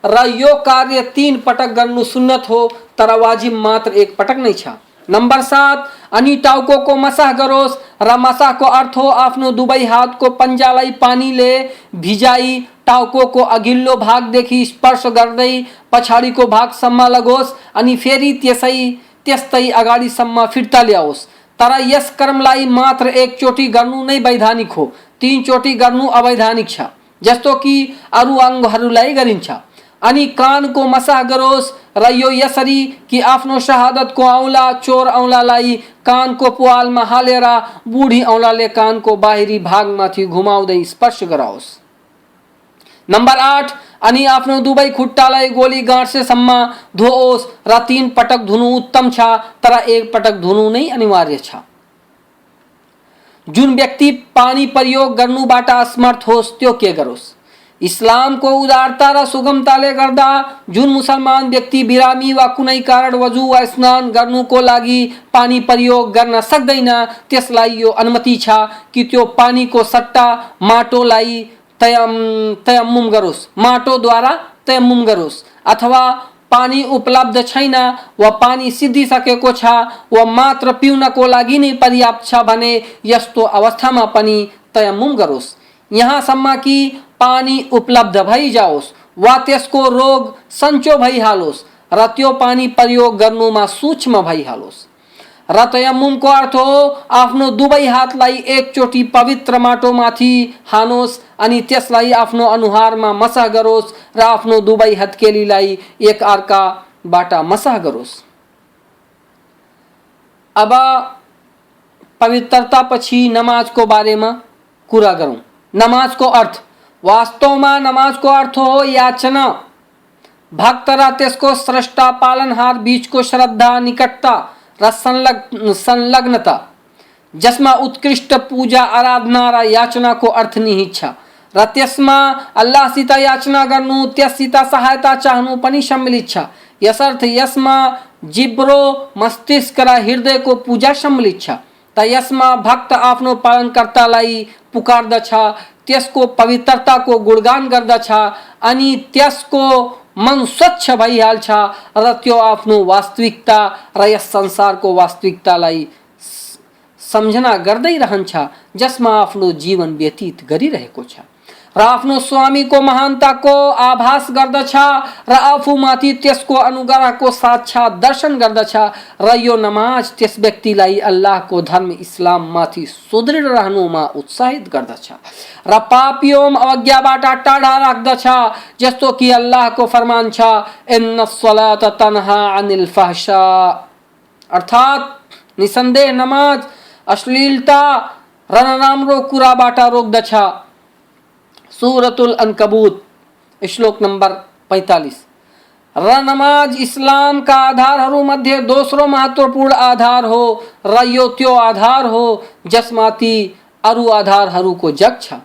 र यो कार्य 3 पटक गर्नु सुन्नत हो, तर वाजिब मात्र 1 पटक नै छ। नम्बर 7 अनि टाउको मसाह गरोस्, र मसाहको अर्थ हो आफ्नो दुवै हातको पन्जालाई पानीले भिजाई टाउको अघिल्लो भागदेखि स्पर्श गर्दै पछाडिको भागसम्म लगोस् अनि फेरि त्यस्तै अगाडिसम्म फिर्ता ल्याओस्। तर यस कर्मलाई मात्र 1 चोटी गर्नु नै वैधानिक हो, 3 चोटी गर्नु अवैधानिक छ, जस्तो कि अरू अङ्गहरूलाई गरिन्छ। अनि कानको मसाह गरोस्, र यो यसरी कि आफ्नो शहादतको औँला चोर औँलालाई कानको पुवालमा हालेर बुढी औँलाले कानको बाहिरी भागमाथि घुमाउँदै स्पर्श गराओस्। नम्बर 8 अनि आफ्नो दुवै खुट्टालाई गोली गाँठसेसम्म धोओस्, र 3 पटक धुनु उत्तम छ, तर 1 पटक धुनु नै अनिवार्य छ। जुन व्यक्ति पानी प्रयोग गर्नुबाट असमर्थ होस् त्यो के गरोस्? इस्लामको उदारता र सुगमताले गर्दा जुन मुसलमान व्यक्ति बिरामी वा कुनै कारण वजु वा स्नान गर्नुको लागि पानी प्रयोग गर्न सक्दैन, त्यसलाई यो अनुमति छ कि त्यो पानीको सट्टा माटोलाई तयम्मुम गरोस्, माटोद्वारा तयम्मुम गरोस्। अथवा पानी उपलब्ध छैन वा पानी सिद्धिसकेको छ वा मात्र पिउनको लागि नै पर्याप्त छ भने यस्तो अवस्थामा पनि तयम्मुम गरोस्। यहाँसम्म कि पानी उपलब्ध भइजाओस् वा त्यसको रोग सन्चो भइहालोस् र त्यो पानी प्रयोग गर्नुमा सूक्ष्म भइहालोस्। र तयम्मुमको अर्थ हो आफ्नो दुवै हातलाई एकचोटि पवित्र माटोमाथि हानोस् अनि त्यसलाई आफ्नो अनुहारमा मसाह गरोस् र आफ्नो दुवै हत्केलीलाई एक अर्काबाट मसाह गरोस्। अब पवित्रता पछि नमाजको बारेमा कुरा गरौँ। नमाजको अर्थ वास्तवमा नमाजको अर्थ हो याचना। भक्त र त्यसको स्रष्टा पालनहार बीचको श्रद्धा, निकटता र संलग्नता, जसमा उत्कृष्ट पूजा, आराधना र याचनाको अर्थ निहित छ र त्यसमा अल्लाहसित याचना गर्नु, त्यससित सहायता चाहनु पनि सम्मिलित छ। यसर्थ यसमा जिब्रो, मस्तिष्क र हृदयको पूजा सम्मिलित छ। त यसमा भक्त आफ्नो पालनकर्तालाई पुकार्दछ, त्यसको पवित्रताको गुणगान गर्दछ अनि त्यसको मन स्वच्छ भइहाल्छ र त्यो आफ्नो वास्तविकता र यस संसारको वास्तविकतालाई सम्झना गर्दै रहन्छ जसमा आफ्नो जीवन व्यतीत गरिरहेको छ र आफ्नो स्वामीको महानताको आभास गर्दछ र आफूमाथि त्यसको अनुग्रहको साक्षात दर्शन गर्दछ र यो नमाज त्यस व्यक्तिलाई अल्लाहको धर्म इस्लाममाथि सुदृढ रहनुमा उत्साहित गर्दछ र पाप एवं अवज्ञाबाट टाढा राख्दछ। जस्तो कि अल्लाहको फरमान छ, इन्नस्सलात तन्हा अनिल फहशा, अर्थात् निसन्देह नमाज अश्लीलता र नराम्रो कुराबाट रोक्दछ। सूरतुल अनकबूत श्लोक नंबर 45। र नमाज इस्लामका आधारहरूमध्ये दोस्रो महत्त्वपूर्ण आधार हो र यो त्यो आधार हो जसमाथि अरू आधारहरूको जग छ।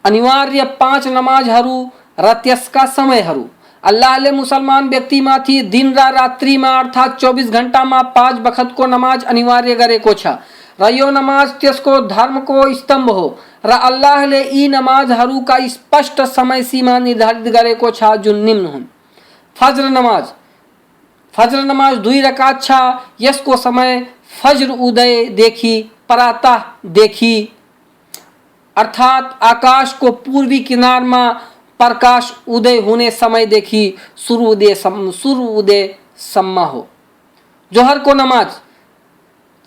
अनिवार्य 5 नमाजहरू र त्यसका समयहरू। अल्लाहले मुसलमान व्यक्तिमाथि दिन र रात्रिमा अर्थात् 24 घण्टामा 5 बखतको नमाज अनिवार्य गरेको छ र यो नमाज त्यसको धर्मको स्तम्भ हो र अल्लाहले यी नमाजहरूका स्पष्ट समय सीमा निर्धारित गरेको छ जुन निम्न हुन्। फज्र नमाज 2 रकात छ। यसको समय फज्र उदयदेखि प्रातःदेखि अर्थात आकाश को पूर्वी किनारमा प्रकाश उदय होने समयदेखि सूर्योदयसम्म हो। जोहर को नमाज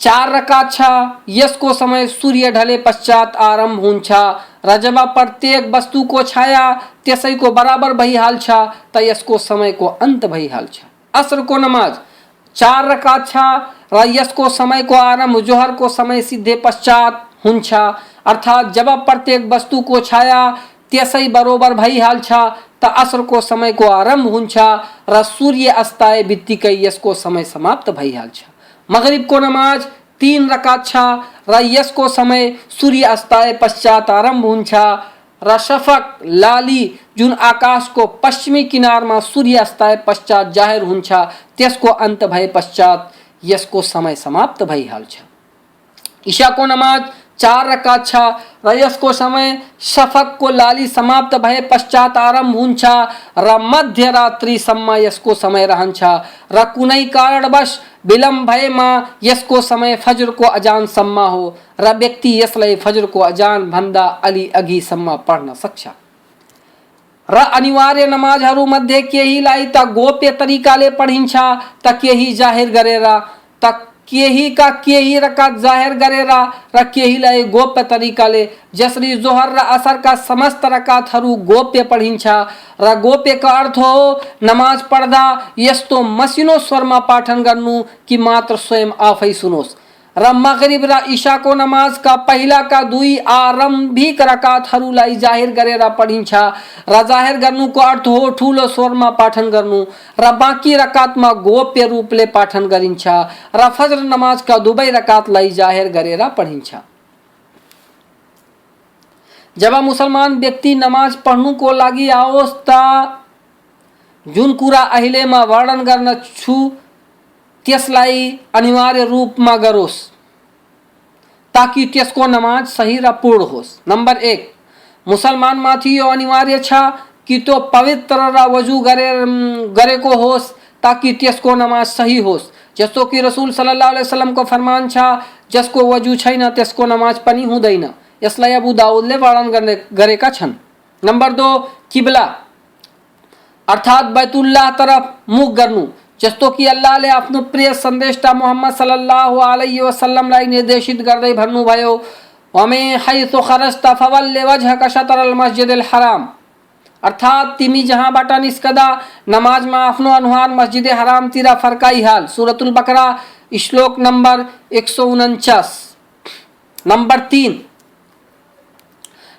4 रकात छ। यसको समय सूर्य ढले पश्चात आरम्भ हुन्छ र जब प्रत्येक वस्तुको छाया त्यसैको बराबर भइहाल्छ त यसको समयको अन्त भइहाल्छ। असर को नमाज 4 रकात छ र यसको समयको आरम्भ जोहरको समय सिद्धे पश्चात हुन्छ अर्थात जब प्रत्येक वस्तुको छाया त्यसै बरोबर भइहाल्छ त असरको समयको आरम्भ हुन्छ र सूर्य अस्ताए बित्तिकै यसको समय समाप्त भइहाल्छ। मगरिब को नमाज 3 रकात छ र यसको समय सूर्य अस्ताए पश्चात आरम्भ हुन्छ र शफक लाली जुन आकाशको पश्चिमी किनारमा सूर्य अस्ताए पश्चात जाहिर हुन्छ त्यसको अन्त भए पश्चात यसको समय समाप्त भइहाल्छ। इशा को नमाज 4 रकात छ र यसको समय शफक को लाली समाप्त भए पश्चात आरम्भ हुन्छ र मध्यरात्रिसम्म यसको समय रहन्छ र कुनै कारणवश विलम्ब भएमा यसको समय फज्रको अजानसम्म हो र व्यक्ति यसलाई फज्रको अजान भन्दा अलि अघिसम्म पढ्न सक्छ। र अनिवार्य नमाजहरूमध्ये केहीलाई त गोप्य तरिकाले पढिन्छ त केही जाहेर गरेर त केही का केही रकात जाहेर गरेर र केहीलाई गोप्य तरिकाले जसरी जोहर र असर का समस्त रकातहरू गोप्य पढिन्छ र गोप्यको अर्थ हो नमाज पढ्दा यस्तो मसिनो स्वरमा पाठन गर्नु कि मात्र स्वयं आफै सुनोस्। र मगरिब र इशाको नमाजका पहिलाका 2 आरम्भिक रकातहरूलाई जाहिर गरेर पढिन्छ र जाहिर गर्नुको अर्थ हो ठुलो स्वरमा पाठन गर्नु र बाँकी रकातमा गोप्य रूपले पाठन गरिन्छ र फज्र नमाजका 2 रकातलाई जाहिर गरेर पढिन्छ। जब मुसलमान व्यक्ति नमाज पढ्नुको लागि आओस् त जुन कुरा अहिले म वर्णन गर्न छु त्यसलाई अनिवार्य रूपमा गरोस् ताकि त्यसको नमाज सही र पूर्ण होस्। नंबर 1 मुसलमान माथि यो अनिवार्य छ कि तो पवित्र र वजू गरेको होस् ताकि त्यसको नमाज सही होस्। जस्तो कि रसूल सल्लल्लाहु अलैहि वसल्लम को फरमान छ जसको वजू छैन त्यसको नमाज पनि हुँदैन। यसलाई अबू दाऊदले वर्णन गरेका छन्। नंबर 2 किबला अर्थात बैतुल्लाह तरफ मुख गर्नु जस्तो कि अल्लाहले आफ्नो प्रिय सन्देशटा मोहम्मद सल्लल्लाहु अलैहि वसल्लमलाई निर्देशित गर्दै भन्नुभयो वमे हैसु खरजत फवल्लि वजहक शतरल मस्जिदिल हराम अर्थात तिमी जहाँबाट निस्कदा नमाजमा आफ्नो अनुहार मस्जिद हरामतिर फर्काइहाल। सूरतुल बकरा श्लोक नंबर 149। नंबर 3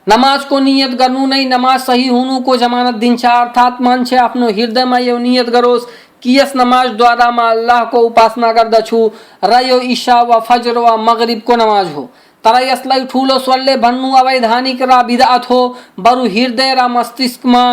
नमाज को नियत गर्नु नै नमाज सही हुनुको जमानत दिन्छ अर्थात मान्छे आफ्नो हृदयमा यो नियत गरोस् कि यस नमाजद्वारा म अल्लाहको उपासना गर्दछु र यो इशा वा फज्र वा मगरिबको नमाज हो। तर यसलाई ठुलो स्वरले भन्नु अवैधानिक र बिदअत हो। बरु हृदय र मस्तिष्कमा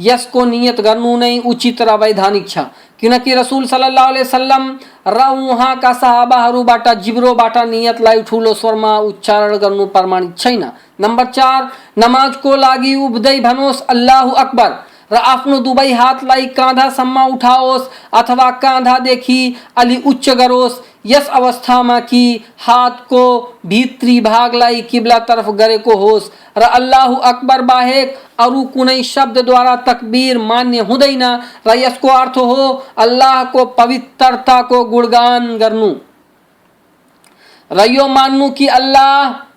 यसको नियत गर्नु नै उचित र वैधानिक छ किनकि रसूल सल्लल्लाहु अलैहि वसल्लम र उहाँका सहाबाहरूबाट जिब्रोबाट नियतलाई ठुलो स्वरमा उच्चारण गर्नु प्रमाणित छैन। नंबर 4 नमाजको लागि उभिँदै भनोस् अल्लाहु अकबर र आफ्नो दुवै हातलाई काँधासम्म उठाओस् अथवा काँधादेखि अलि उच्च गरोस्। यस अवस्थामा कि हातको भित्री भागलाई किबला तरफ गरेको होस् र अल्लाहु अकबर बाहेक अरू कुनै शब्दद्वारा तकबीर मान्य हुँदैन र यसको अर्थ हो अल्लाहको पवित्रताको गुणगान गर्नु र यो मान्नु कि अल्लाह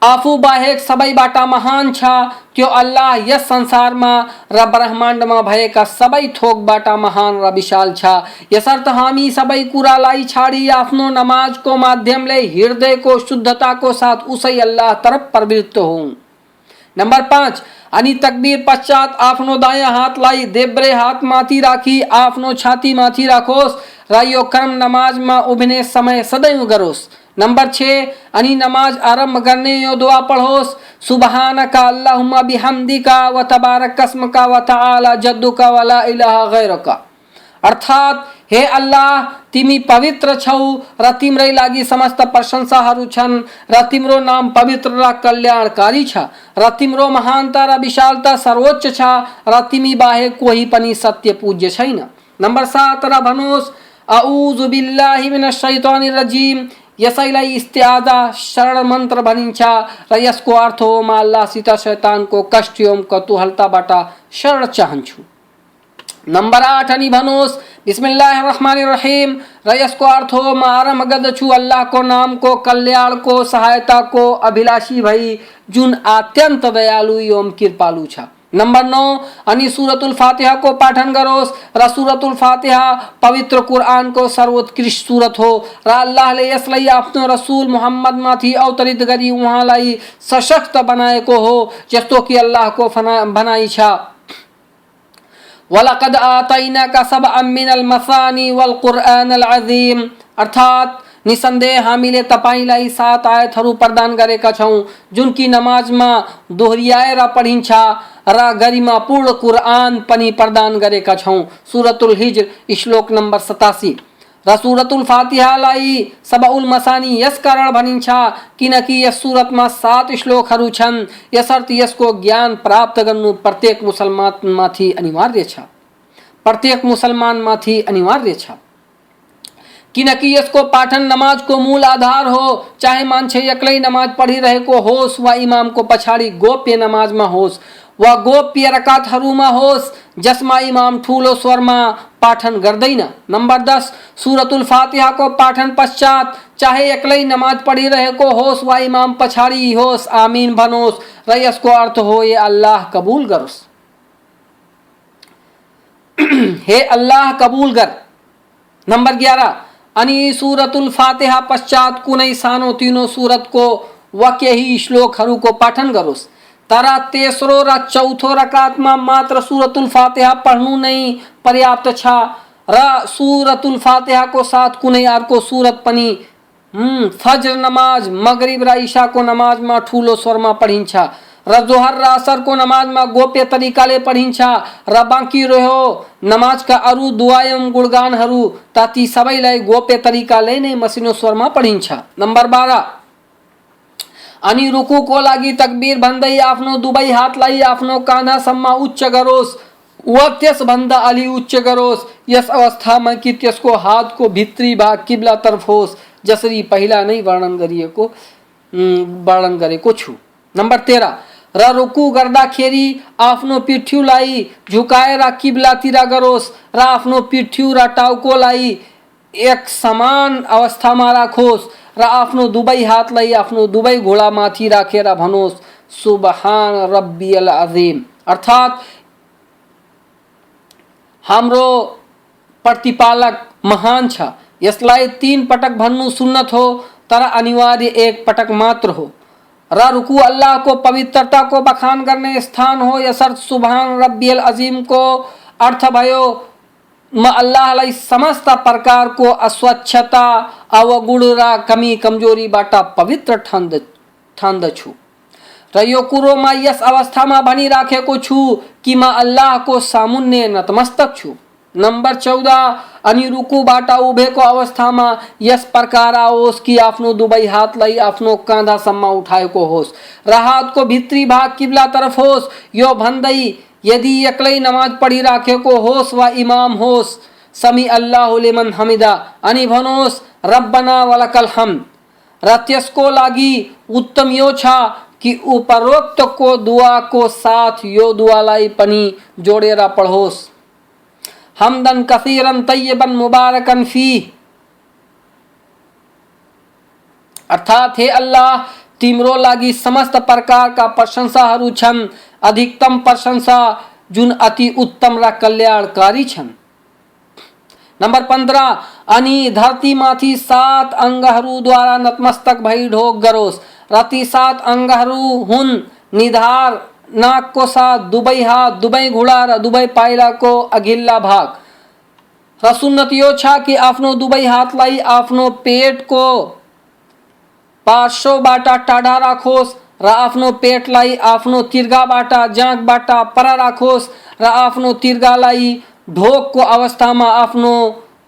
आफू बाहेक सबैबाट महान छ। त्यो अल्लाह यस संसारमा र ब्रह्माण्डमा भएका सबै थोकबाट महान र विशाल छ। यसर्थ हामी सबै कुरालाई छाडी आफ्नो नमाजको माध्यमले हृदयको शुद्धताको साथ उसै अल्लाह तरफ प्रवृत्त हौं। नंबर 5 अनि तकबीर पश्चात आफ्नो दायाँ हातलाई देब्रे हातमाथि राखी आफ्नो छातीमाथि राखोस् र यो क्रम नमाजमा उभिने समय सदैव गरोस्। नंबर 6 अनि नमाज आरंभ करने यो दुआ पढ़ोस सुबहानका अल्लाहुम्मा बिहम्दिका व तबारक अस्मुका व तआला जद्दुका व ला इलाहा गैरुका अर्थात हे अल्लाह तिमी पवित्र छौ र तिम्रै लागि समस्त प्रशंसाहरू छन् र तिम्रो नाम पवित्र र कल्याणकारी छ र तिम्रो महानता र विशालता सर्वोच्च छ र तिमी बाहेक कोही पनि सत्य पूज्य छैन। नम्बर 7 र भन्नुहोस् अऊजु बिल्लाहि मिनश शैतानिर रजीम। यसैलाई इस्तिआजा शरण मन्त्र भनिन्छ र यसको अर्थ हो म अल्लाहसित शैतानको कष्ट एवं कतुहलताबाट शरण चाहन्छु। नम्बर 8 अनि भन्नुहोस् बिस्मिल्लाहिर्रहमानिर्रहीम र यसको अर्थ हो म आरम्भ गर्दछु अल्लाहको नामको कल्याणको सहायताको अभिलाषी भई जुन अत्यन्त दयालु एवं कृपालु छ। नम्बर 9 अनि सूरतुल फातिहा को पाठन गरोस् र सूरतुल फातिहा पवित्र कुरान को सर्वोत्कृष्ट सूरत हो र अल्लाहले यसलाई आफ्नो रसूल मुहम्मद माथि अवतरित गरी उहाँलाई सशक्त बनाएको हो जस्तो कि अल्लाहको भनाइ छ। वलकद आतैनाका सबअम मिनल मसानी वल कुरआनल अजीम। अर्थात निसन्देह हामीले तपाईलाई 7 आयतहरू प्रदान गरेका छौं जुन कि नमाजमा दोहोर्याएर पढिन्छ र गरिमापूर्ण कुरान पनि प्रदान गरेका छौं। सूरतुल हिज्र श्लोक नम्बर 87 र सूरतुल फातिहालाई सबउल मसानी यस कारण भनिन्छ किनकि यस सूरतमा 7 श्लोकहरू छन्। यसर्थ यसको ज्ञान प्राप्त गर्नु प्रत्येक मुसलमानमाथि अनिवार्य छ। किनकि यसको पाठन नमाज को मूल आधार हो। चाहे मान्छे एक्लै नमाज पढिरहेको होस् वा इमामको पछाडि गोप्य नमाजमा होस् वा गोप्य रकातहरूमा होस् जसमा इमाम ठूलो स्वरमा पाठन गर्दैन। नम्बर 10 सूरतुल फातिहा को पाठन पश्चात चाहे एक्लै नमाज पढिरहेको होस् वा इमाम पछाडि होस् आमीन भनोस् र यसको अर्थ हो हे अल्लाह कबूल गरोस्। हे अल्लाह कबूल गर। नम्बर 11 अनि सूरतुल फातिहा पश्चात कुनै सानो तीनो सूरत को वा केही श्लोकहरूको पाठन गरोस् तर तेस्रो र चौथो रकातमा मात्र सूरतुल फातिहा पढ्नु नै पर्याप्त छ र सूरतुल फातिहा को साथ कुनै अर्को सूरत पनि फज्र नमाज मगरिब र इशाको नमाजमा ठूलो स्वरमा पढिन्छ र जोहर र असरको नमाजमा गोप्य तरिकाले पढिन्छ र बाँकी रह्यो नमाजका अरू दुआ एवं गुणगानहरू त ती सबैलाई गोप्य तरिकाले नै मसिनो स्वरमा पढिन्छ। नम्बर 12 अनि रुकुको लागि तकबीर भन्दै आफ्नो दुवै हातलाई आफ्नो काँधासम्म उच्च गरोस् वा त्यसभन्दा अलि उच्च गरोस्। यस अवस्थामा कि त्यसको हातको भित्री भाग किब्लातर्फ होस् जसरी पहिला नै वर्णन गरेको छु। नम्बर 13 र रुकु गर्दाखेरि आफ्नो पिठ्युलाई झुकाएर किब्लातिर गरोस् र आफ्नो पिठ्यु र टाउकोलाई एक समान अवस्थामा राखोस् र आफ्नो दुवै हातलाई आफ्नो दुवै घुँडामाथि राखेर भनोस् सुबहान रब्बियल अजीम। अर्थात हाम्रो प्रतिपालक महान छ। यसलाई 3 पटक भन्नु सुन्नत हो तर अनिवार्य 1 पटक मात्र हो र रुकु अल्लाह को पवित्रता को बखान गर्ने स्थान हो। यसर्थ सुबहान रब्बियल अजीम को अर्थ भयो म अल्लाहलाई समस्त प्रकारको अस्वच्छता अवगुण र कमी कमजोरीबाट पवित्र ठान्दछु र यो कुरो म यस अवस्थामा भनिराखेको छु कि म अल्लाहको सामुन्ने नतमस्तक छु। नम्बर 14 अनि रुकुबाट उभेको अवस्थामा यस प्रकार आओस् कि आफ्नो दुवै हातलाई आफ्नो काँधासम्म उठाएको होस् र हातको भित्री भाग किब्लातर्फ होस्। यो भन्दै यदि एक्लै नमाज पढिराखेको होस् वा इमाम होस् समी अल्लाहु लिमन हमिदा अनि भनोस् रब्बना वलकल हम्द र त्यसको लागि उत्तम यो छ कि उपरोक्त को दुआ को साथ यो दुआलाई पनि जोडेर पढोस् हमदन कसीरन तय्यबन मुबारकन फी। अर्थात हे अल्लाह तिम्रो लागि समस्त प्रकारका प्रशंसाहरू छन् अधिकतम प्रशंसा जुन अति उत्तम र कल्याणकारी छन्। नम्बर 15 अनि धरतीमाथि 7 अङ्गहरूद्वारा नतमस्तक भई ढोक गरोस् र ती 7 अङ्गहरू हुन् निधार नाक को साथ दुवै हात दुवै घुँडा र दुवै पाइलाको अघिल्ला भाग र सुन्नत यो छ कि आफ्नो दुवै हातलाई आफ्नो पेटको पार्श्वबाट टाढा राखोस् र आफ्नो पेटलाई आफ्नो तिर्गाबाट जाँघबाट पर राखोस् र आफ्नो तिर्गालाई ढोकको अवस्थामा आफ्नो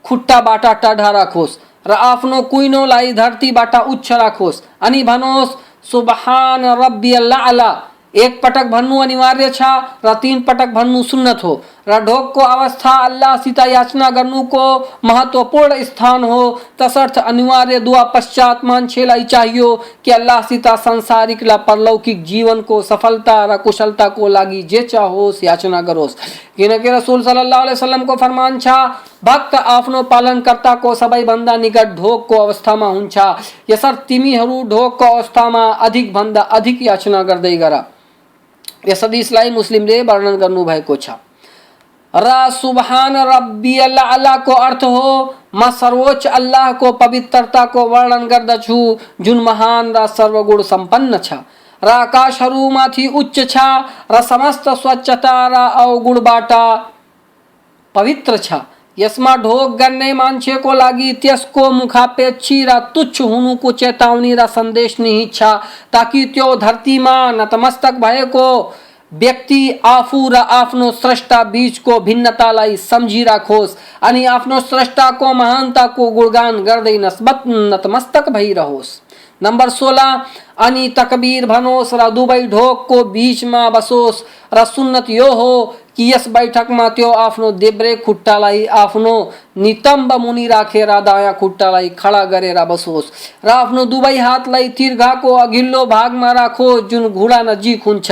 खुट्टा बाटा टाढा राखोस् र आफ्नो कुइनोलाई धरतीबाट उच्च राखोस् अनि भनोस् सुबहान रब्बियल आला। एक पटक भन्नु अनिवार्य छ र 3 पटक भन्नु सुन्नत हो र ढोकको अवस्था अल्लाहसित याचना गर्नुको महत्त्वपूर्ण स्थान हो। तसर्थ अनिवार्य दुआ पश्चात मान्छेलाई चाहियो कि अल्लाहसित सांसारिक र परलौकिक जीवनको सफलता र कुशलताको लागि जे चाहोस् याचना गरोस्। किनकि रसूल सल्लल्लाहु अलैहि वसल्लमको फरमान छ, भक्त आफ्नो पालनकर्ताको सबैभन्दा निकट ढोकको अवस्थामा हुन्छ। यसर्थ तिमीहरू ढोकको अवस्थामा अधिक भन्दा अधिक याचना गर्दै गर। यस हदीसलाई मुस्लिमले वर्णन गर्नुभएको छ। र सुबहान रब्बियल आला को अर्थ हो म सर्वोच्च अल्लाह को पवित्रता को वर्णन गर्दछु जुन महान र सर्वगुण सम्पन्न छ र आकाशहरूमाथि उच्च छ र समस्त स्वच्छता र अवगुणबाट पवित्र छ। यसमा ढोक गर्ने मान्छेको लागि त्यसको मुखापेक्षी र तुच्छ हुनुको चेतावनी र सन्देश निहित छ, ताकि त्यो धरतीमा नतमस्तक भएको व्यक्ति आफू र आफ्नो स्रष्टा बीचको भिन्नतालाई सम्झिराखोस् अनि आफ्नो स्रष्टाको महानताको गुणगान गर्दै नतमस्तक भइरहोस्। नंबर 16 अनि तकबीर भनोस् र दुवै ढोकको बीचमा बसोस् र सुन्नत यो हो कि यस बैठकमा त्यो आफ्नो देब्रे खुट्टालाई आफ्नो नितम्ब मुनि राखेर दायाँ खुट्टालाई खडा गरेर बसोस् र आफ्नो दुवै हातलाई तिर्घाको अघिल्लो भागमा राखोस् जुन घुँडा नजिक हुन्छ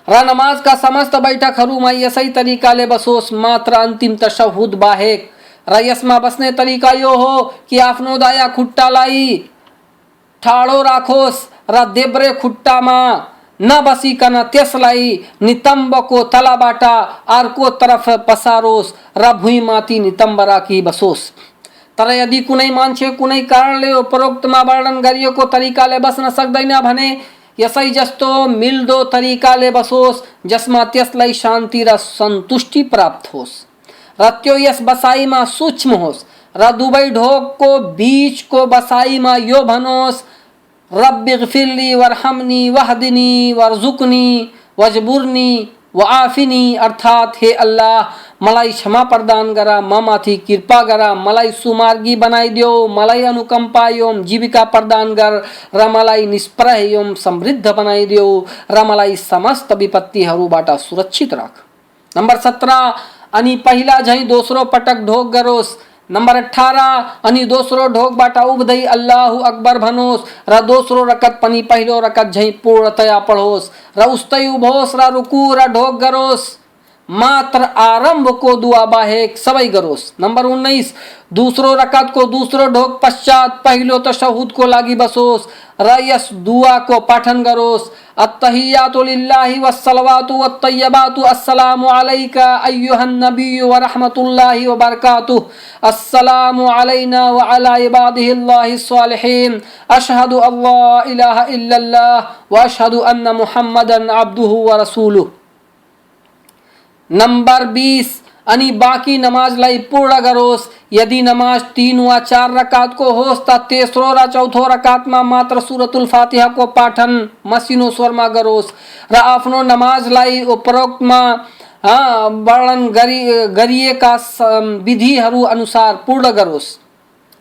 र नमाजका समस्त बैठकहरूमा यसै तरिकाले बसोस् मात्र अन्तिम तशहुद बाहेक। र यसमा बस्ने तरिका यो हो कि आफ्नो दायाँ खुट्टालाई ठाडो राखोस् र देब्रे खुट्टामा नबसिकन त्यसलाई नितम्बको तलाबाट अर्को तर्फ पसारोस् र भुइँमाथि नितम्ब राखी बसोस्। तर यदि कुनै मान्छे कुनै कारणले उपरोक्तमा वर्णन गरिएको तरिकाले बस्न सक्दैन भने यसै जस्तो मिल्दो तरिकाले बसोस् जसमा त्यसलाई शान्ति र सन्तुष्टि प्राप्त होस् र त्यो यस बसाइमा सूक्ष्म होस् र दुवै ढोकको बीचको बसाइमा यो भनोस् रब्बिगफिरली वरहमनी वहदिनी वरजुकनी वजबुरनी वआफिनी, अर्थात हे अल्लाह मलाई क्षमा प्रदान गर, ममाथि कृपा गर, मलाई सुमार्गी बनाइदेऊ, मलाई अनुकम्पा एवं जीविका प्रदान गर र मलाई निष्प्रह एवं समृद्ध बनाइदेऊ र मलाई समस्त विपत्तिहरूबाट सुरक्षित राख। नंबर 17 अनि पहिला झैं दोस्रो पटक ढोक गरोस्। नंबर 18 अनि दोस्रो ढोकबाट उभ्दै अल्लाहु अकबर भनोस् र दोस्रो रकत पनि पहिलो रकत झैं पूर्णतया पढोस् र उस्तै उभोस् र रुकू र ढोक गरोस्। मात्र आरंभ को दुआ बाहेक सबै गरोस्। नंबर 19 दूसरो रकत को दूसरो ढोक पश्चात पहिलो तशहुद को लागि बसोस् र यस दुआ को पाठन गरोस्। अत्तहियातु लिल्लाहि वस्सलवातु वत्तय्यबातु अस्सलामु अलैका अय्युहन नबिय्यु व रहमतुल्लाहि व बरकातुहु अस्सलामु अलैना व अला इबादिहिल्लाहिस सालिहीन अशहदु अल्ला इलाहा इल्लल्लाह व अशहदु अन्न मुहम्मदन अब्दुहु व रसूलुहु। नंबर 20 अनि बाकी नमाजलाई पूर्ण गरोस्। यदि नमाज 3 वा 4 रकात को होस् त तेस्रो र चौथो रकातमा मात्र सूरतुल फातिहा को पाठन मसिनो स्वरमा गरोस् र आफ्नो नमाजलाई उपरोक्तमा वर्णन गरिएका विधिहरू अनुसार पूर्ण गरोस्।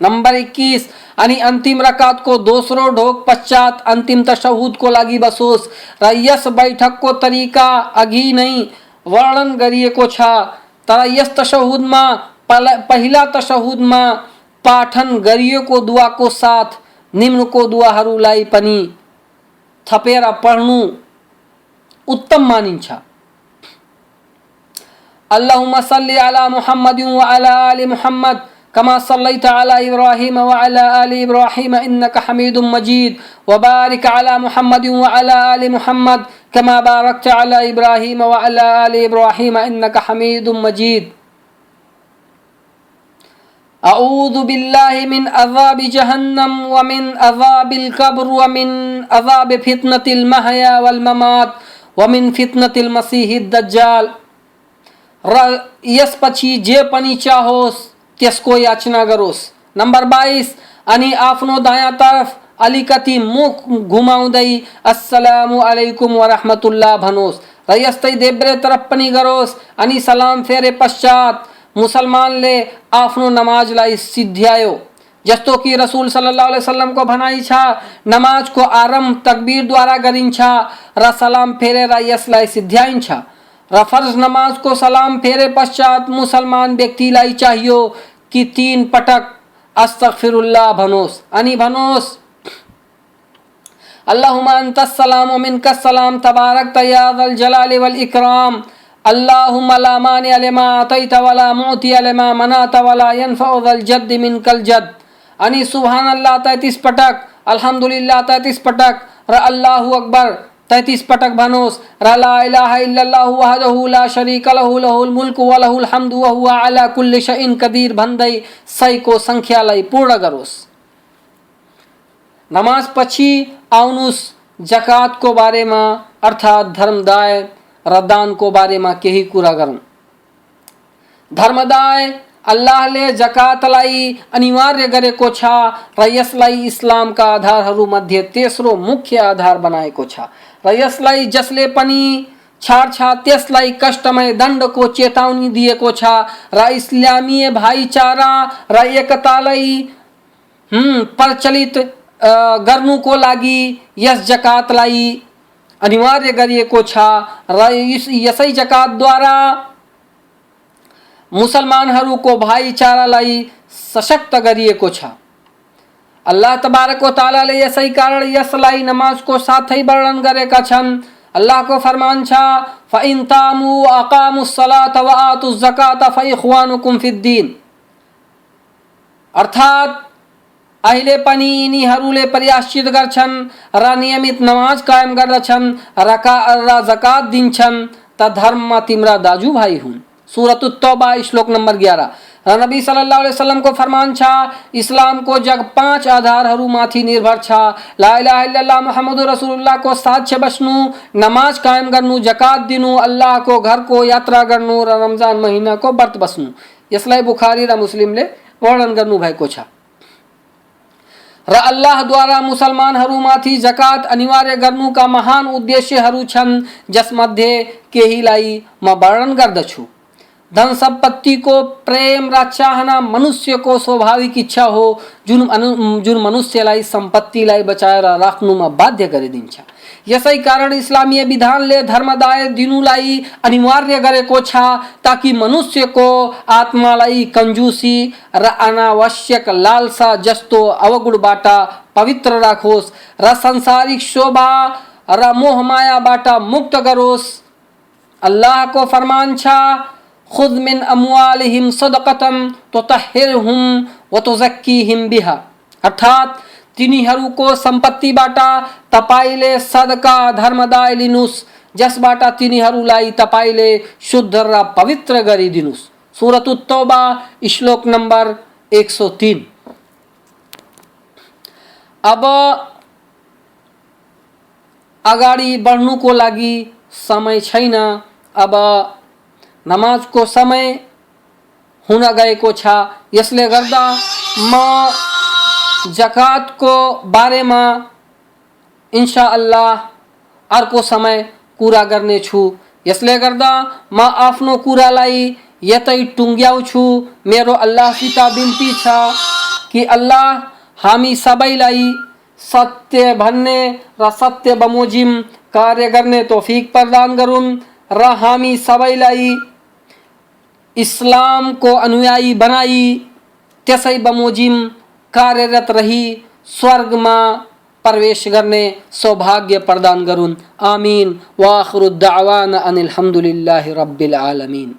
नंबर 21 अनि अंतिम रकात को दोस्रो ढोक पश्चात अंतिम तशहुद को लागि बसोस् र यस बैठक को तरिका अघि नै वर्णन गरिएको छ। तर यस तशहुदमा पहिला तशहुदमा पाठन गरिएको दुआको साथ निम्नको दुआहरूलाई पनि थपेर पढ्नु उत्तम मानिन्छ। अल्लाहुम्मा सल्ली अला मुहम्मदिन व अला आलि मुहम्मद कमा सल्लैता अला इब्राहिम व अला आलि इब्राहिम इन्नका हमीदुम मजीद व बारिक अला मुहम्मदिन व अला आलि मुहम्मद कमा बारकता अला इब्राहिम व अला आलि इब्राहिम इन्नका हमीदुम मजीद। अऊज़ु बिल्लाहि मिन अज़ाबि जहन्नम व मिन अज़ाबिल कब्र व मिन अज़ाबि फितनतिल महया वल ममात व मिन फितनतिल मसीहिद दज्जाल। र यसपछि जे पनि चाहोस् त्यसको याचना गरोस्। नंबर 22 अनि आफ्नो दायाँ तर्फ अलिकति मुख घुमाउँदै अस्सलामु अलैकुम व रहमतुल्लाह भनोस् र यस्तै देब्रे तरफ पनि गरोस् अनि सलाम फेरे पश्चात मुसलमानले आफ्नो नमाजलाई सिद्ध्यायो। जस्तो कि रसूल सल्लल्लाहु अलैहि वसल्लम को भनाइ छ, नमाज को आरम्भ तकबीर द्वारा गरिन्छ र सलाम फेरेर यसलाई सिद्ध्याइन्छ र फर्ज नमाज को सलाम फेरे पश्चात मुसलमान व्यक्तिलाई चाहियो कि 3 पटक अस्तगफिरुल्लाह भनोस् अनि भनोस् अल्लाहुम्मा अंतस सलाम व मिनकस सलाम तबारकत या ज़ल जलाली वल इकराम अल्लाहुम्मा ला मानिअ लिमा अतैत वला मुअतिअ लिमा मनात वला यनफउ ज़ल जद्द मिनकल जद्द अनि सुबहानल्लाह 33 पटक, अल्हम्दुलिल्लाह 33 पटक र अल्लाहु अकबर 33 पटक भनोस् र ला इलाहा इल्लल्लाहु वहदहु ला शरीका लहु लहुल मुल्कु व लहुल हम्दु व हुवा अला कुल्लि शैइन कदीर भन्दै 100 को संख्यालाई पूर्ण गरोस्। नमाज पछि आउनुस् जकात को बारेमा अर्थात धर्मदाय र दान को बारेमा केही कुरा गरौँ। धर्मदाय अल्लाहले जकातलाई अनिवार्य गरेको छ र यसलाई इस्लामका आधारहरू मध्ये तेस्रो मुख्य आधार बनाएको छ र यसलाई जसले पनि छाड्छ त्यसलाई कष्टमय दण्डको चेतावनी दिएको छ र इस्लामीय भाइचारा र एकतालाई प्रचलित गर्नुको लागि यस जकातलाई अनिवार्य गरिएको छ र यसै जकातद्वारा मुसलमानहरूको भाइचारालाई सशक्त गरिएको छ। अल्लाह तबारक व तालाले यसै कारण यसलाई नमाजको साथै वर्णन गरेका छन्। अल्लाहको फरमान छ फइन तामु व अकामुस सलात व आतुज जकात फइख्वानुकुम फिद्दीन, अर्थात अहिले पनि यिनीहरूले प्रयासचित गर्छन् र नियमित नमाज कायम गर्दछन् र जकात दिन्छन् त धर्ममा तिम्रा दाजुभाइ हुन्। सूरत तौबा श्लोक नंबर 11। र नबी सल्लल्लाहु अलैहि वसल्लम को फरमान छ इस्लाम को जग 5 आधारहरू माथि निर्भर छ। ला इलाहा इल्लल्लाह मुहम्मदुर रसूलुल्लाह को साथ बस्नु, नमाज कायम गर्नु, जकात दिनु, अल्लाह को घर को यात्रा गर्नु र रमजान महीना को व्रत बस्नु। यसलाई बुखारी र मुस्लिमले वर्णन गर्नु भएको छ। र अल्लाह द्वारा मुसलमानहरूमाथि जकात अनिवार्य गर्नुका महान उद्देश्यहरू छन् जसमध्ये केहीलाई म वर्णन गर्दछु। धन सम्पत्ति को प्रेम र चाहना मनुष्य को स्वाभाविक इच्छा हो जुन मनुष्यलाई सम्पत्तिलाई बचाएर राख्नुमा बाध्य गरिदिन्छ। यसै कारण इस्लामीय विधानले धर्मदाय दिनुलाई अनिवार्य गरेको छ ताकि मनुष्यको आत्मालाई कंजूसी र अनावश्यक लालसा जस्तो अवगुणबाट पवित्र राखोस् र सांसारिक शोभा र मोहमायाबाट मुक्त गरोस्। अल्लाहको फरमान छ खुद मिन अमवालिहिम सदकतन तुतहिरहुम व तुज़क्कीहिम बिहा, अर्थात तिनीहरूको सम्पत्तिबाट तपाईले सदका धर्मदाय लिनुस् जसबाट तिनीहरूलाई तपाईले शुद्ध र पवित्र गरिदिनुस्। सूरत तौबा श्लोक नंबर 103। अब अगाडि बढ्नुको लागि समय छैन। अब नमाज को समय हुन गएको छ। यसले गर्दा म जकात को बारेमा इन्शाअल्लाह अर्को समय कुरा गर्नेछु। यसले गर्दा म आफ्नो कुरालाई यतै टुङ्ग्याउँछु। मेरो अल्लाहसित बिन्ती छ कि अल्लाह हामी सबैलाई सत्य भन्ने र सत्य बमोजिम कार्य गर्ने तौफिक प्रदान गरून् र हामी सबैलाई इस्लाम को अनुयायी बनाई त्यसै बमोजिम कार्यरत रही स्वर्ग में प्रवेश करने सौभाग्य प्रदान गरून्। आमीन। व आखिरु दावाना अनिल हम्दुलिल्लाहि रब्बिल आलमीन।